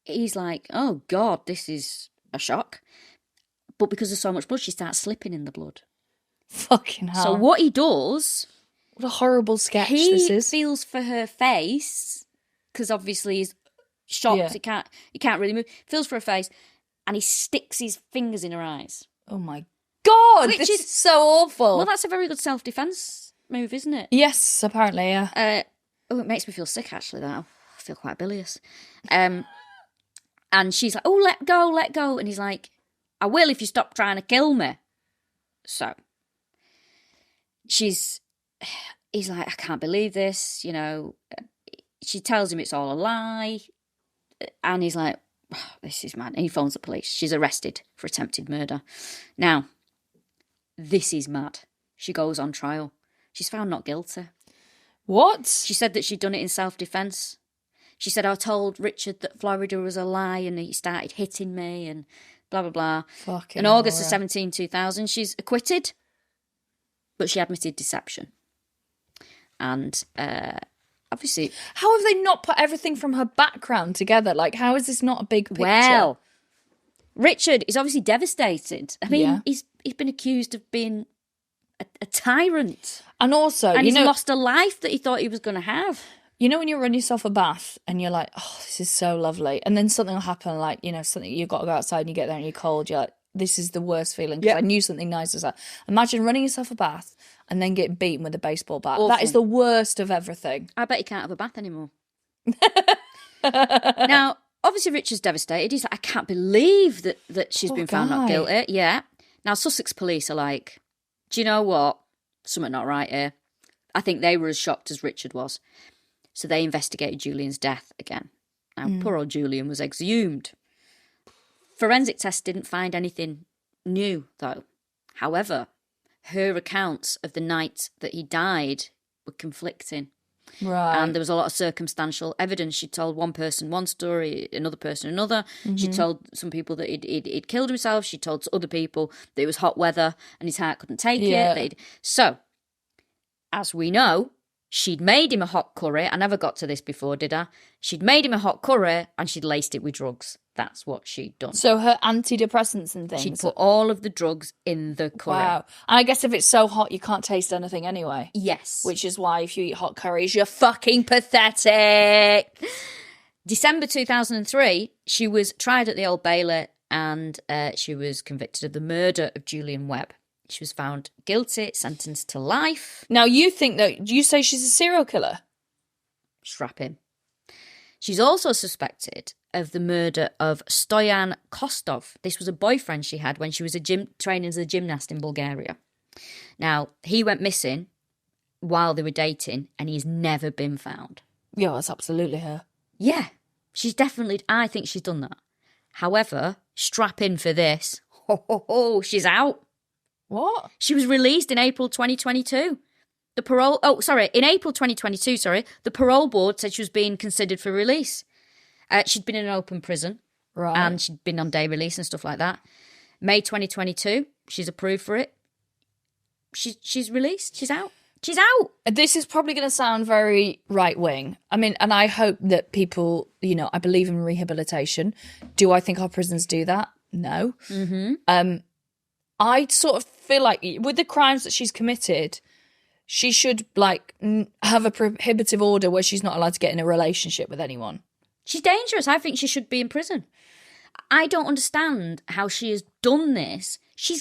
he's like, oh, God, this is a shock. But because there's so much blood, she starts slipping in the blood. Fucking hell. So what he does... What a horrible sketch this is. He feels for her face, because obviously he's shocked. Yeah. He can't really move. Feels for her face, and he sticks his fingers in her eyes. Oh, my God, this is so awful. Well, that's a very good self-defence move, isn't it? Yes, apparently, yeah. It makes me feel sick, actually, though. I feel quite bilious. And she's like, oh, let go. And he's like, I will if you stop trying to kill me. So, he's like, I can't believe this, you know. She tells him it's all a lie. And he's like, oh, this is mad. And he phones the police. She's arrested for attempted murder. Now, this is mad. She goes on trial. She's found not guilty. What? She said that she'd done it in self-defence. She said, I told Richard that Florida was a lie and he started hitting me and blah, blah, blah. Fucking in August horror. of 17, 2000, she's acquitted, but she admitted deception. And obviously... How have they not put everything from her background together? Like, how is this not a big picture? Well, Richard is obviously devastated. I mean, he's been accused of being a tyrant. And also, and he's lost a life that he thought he was going to have. You know when you run yourself a bath and you're like, oh, this is so lovely. And then something will happen, like, you know, something you've got to go outside and you get there and you're cold. You're like, this is the worst feeling because I knew something nice was that. Imagine running yourself a bath and then getting beaten with a baseball bat. Awful. That is the worst of everything. I bet you can't have a bath anymore. Now, obviously Richard's devastated. He's like, I can't believe that she's been found not guilty. Yeah. Now, Sussex police are like, do you know what? Something not right here. I think they were as shocked as Richard was. So they investigated Julian's death again. Now, poor old Julian was exhumed. Forensic tests didn't find anything new, though. However, her accounts of the night that he died were conflicting. Right. And there was a lot of circumstantial evidence. She told one person one story, another person another. Mm-hmm. She told some people that he'd killed himself. She told other people that it was hot weather and his heart couldn't take it. So, as we know, she'd made him a hot curry. I never got to this before, did I? She'd made him a hot curry and she'd laced it with drugs. That's what she'd done. So her antidepressants and things. She'd put all of the drugs in the curry. Wow. And I guess if it's so hot, you can't taste anything anyway. Yes. Which is why if you eat hot curries, you're fucking pathetic. December 2003, she was tried at the Old Bailey and she was convicted of the murder of Julian Webb. She was found guilty, sentenced to life. Now, you think that... You say she's a serial killer? Strap in. She's also suspected of the murder of Stoyan Kostov. This was a boyfriend she had when she was training as a gymnast in Bulgaria. Now, he went missing while they were dating and he's never been found. Yeah, that's absolutely her. Yeah, she's definitely... I think she's done that. However, strap in for this. She's out. What? She was released in April 2022. In April 2022, the parole board said she was being considered for release. She'd been in an open prison. Right. And she'd been on day release and stuff like that. May 2022, she's approved for it. She's released. She's out. She's out. This is probably going to sound very right-wing. I mean, and I hope that people, you know, I believe in rehabilitation. Do I think our prisons do that? No. Mm-hmm. I sort of feel like with the crimes that she's committed, she should like have a prohibitive order where she's not allowed to get in a relationship with anyone. She's dangerous. I think she should be in prison. I don't understand how she has done this. She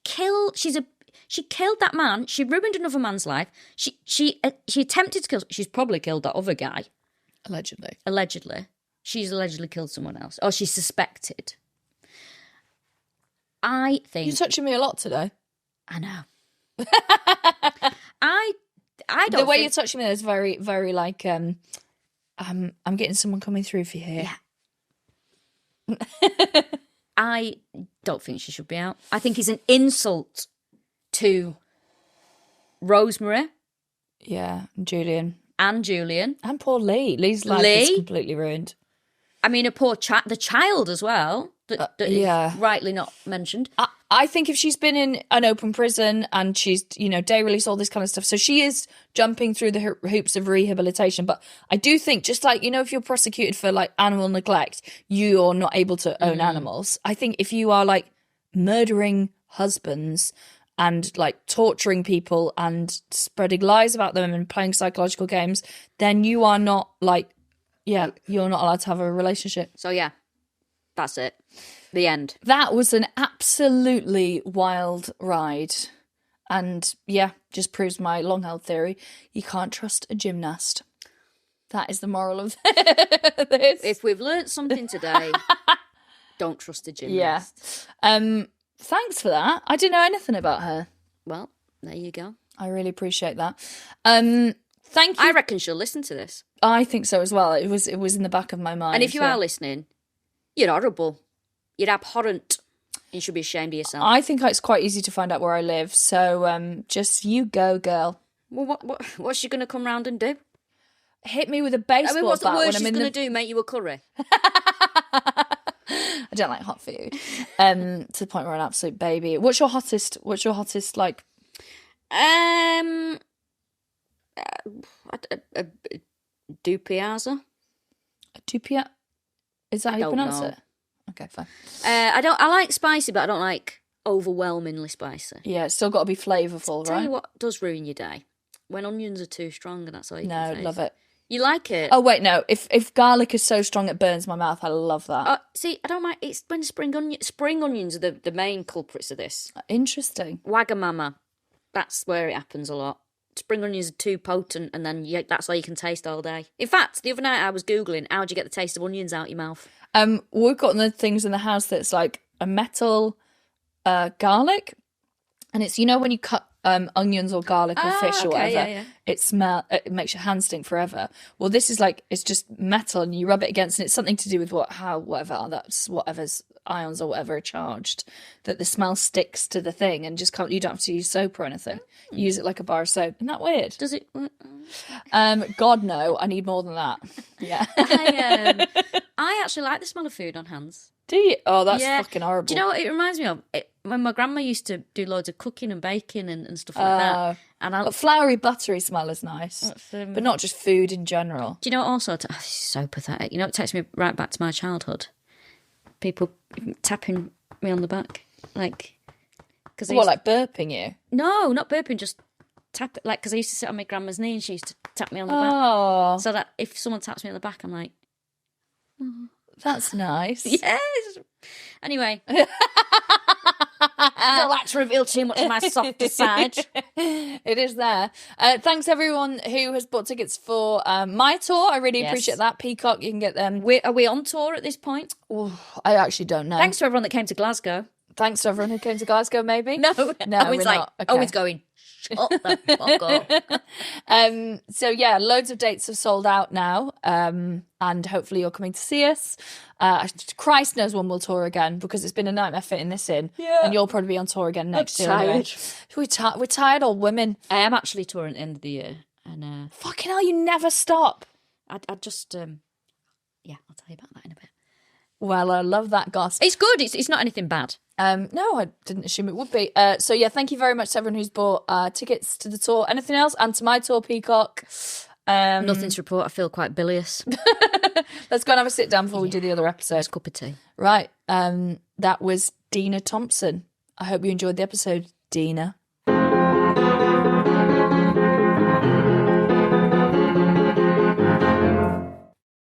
killed that man. She ruined another man's life. She attempted to kill. She's probably killed that other guy. Allegedly. She's allegedly killed someone else. Or she's suspected. I think... You're touching me a lot today. I know. I don't The way you're touching me is very, very like, I'm getting someone coming through for you here. Yeah. I don't think she should be out. I think it's an insult to Rosemary. Yeah, Julian. And Julian. And poor Lee. Lee's life is completely ruined. I mean, the child as well, that is rightly not mentioned. I think if she's been in an open prison and she's, day release, all this kind of stuff, so she is jumping through the hoops of rehabilitation. But I do think, just like, if you're prosecuted for, like, animal neglect, you're not able to own animals. I think if you are, like, murdering husbands and, like, torturing people and spreading lies about them and playing psychological games, then you are not, like, you're not allowed to have a relationship. So, yeah, that's it. The end. That was an absolutely wild ride. And, just proves my long-held theory. You can't trust a gymnast. That is the moral of this. If we've learnt something today, don't trust a gymnast. Yeah. Thanks for that. I didn't know anything about her. Well, there you go. I really appreciate that. Thank you. I reckon she'll listen to this. I think so as well. It was in the back of my mind. And if you are listening, you're horrible. You're abhorrent. You should be ashamed of yourself. I think it's quite easy to find out where I live. So just you go, girl. Well, what's she going to come round and do? Hit me with a baseball bat. What's the worst she's going to do? Make you a curry? I don't like hot food. To the point where I'm an absolute baby. What's your hottest like? A dupiaza. A dupia? Is that how you pronounce it? Okay, fine. I like spicy, but I don't like overwhelmingly spicy. Yeah, it's still got to be flavourful, right? Tell you what does ruin your day. When onions are too strong and that's all you can taste. Love it. You like it? Oh, wait, no. If garlic is so strong it burns my mouth, I love that. See, I don't mind. It's when spring onions are the main culprits of this. Interesting. Wagamama. That's where it happens a lot. Spring onions are too potent and then that's all you can taste all day. In fact, the other night I was Googling, how do you get the taste of onions out your mouth? We've got the things in the house that's like a metal garlic. And it's, when you cut onions or garlic or fish or whatever, it makes your hands stink forever. Well, this is like, it's just metal and you rub it against, and it's something to do with whatever's ions or whatever are charged, that the smell sticks to the thing and just you don't have to use soap or anything. You use it like a bar of soap. Isn't that weird? Does it? God, no. I need more than that. Yeah. I actually like the smell of food on hands. Do you? Oh, that's fucking horrible. Do you know what it reminds me of? When my grandma used to do loads of cooking and baking and stuff like that. But floury, buttery smell is nice. But not just food in general. Do you know what also? This is so pathetic. You know, it takes me right back to my childhood. People tapping me on the back. Like... like burping you? No, not burping, just tap it. Like, because I used to sit on my grandma's knee and she used to tap me on the back. So that if someone taps me on the back, I'm like... Oh. That's nice. Yes. Anyway. I don't like to reveal too much of my softer side. It is there. Thanks everyone who has bought tickets for my tour. I really appreciate that. Peacock, you can get them. Are we on tour at this point? Oh, I actually don't know. Thanks to everyone that came to Glasgow. Thanks to everyone who came to Glasgow, maybe? No, we're not. Okay. Always going. Shut the fuck up. So yeah, loads of dates have sold out now, and hopefully you're coming to see us. Christ knows when we'll tour again, because it's been a nightmare fitting this in, and you'll probably be on tour again next year. Anyway. We're tired old women. I am actually touring at the end of the year, and fucking hell, you never stop. I just I'll tell you about that in a bit. Well, I love that gossip. It's good. It's not anything bad. No, I didn't assume it would be. So yeah, thank you very much to everyone who's bought tickets to the tour. Anything else? And to my tour, Peacock. Nothing to report. I feel quite bilious. Let's go and have a sit down before we do the other episode. Just a cup of tea. Right. That was Dena Thompson. I hope you enjoyed the episode, Dena.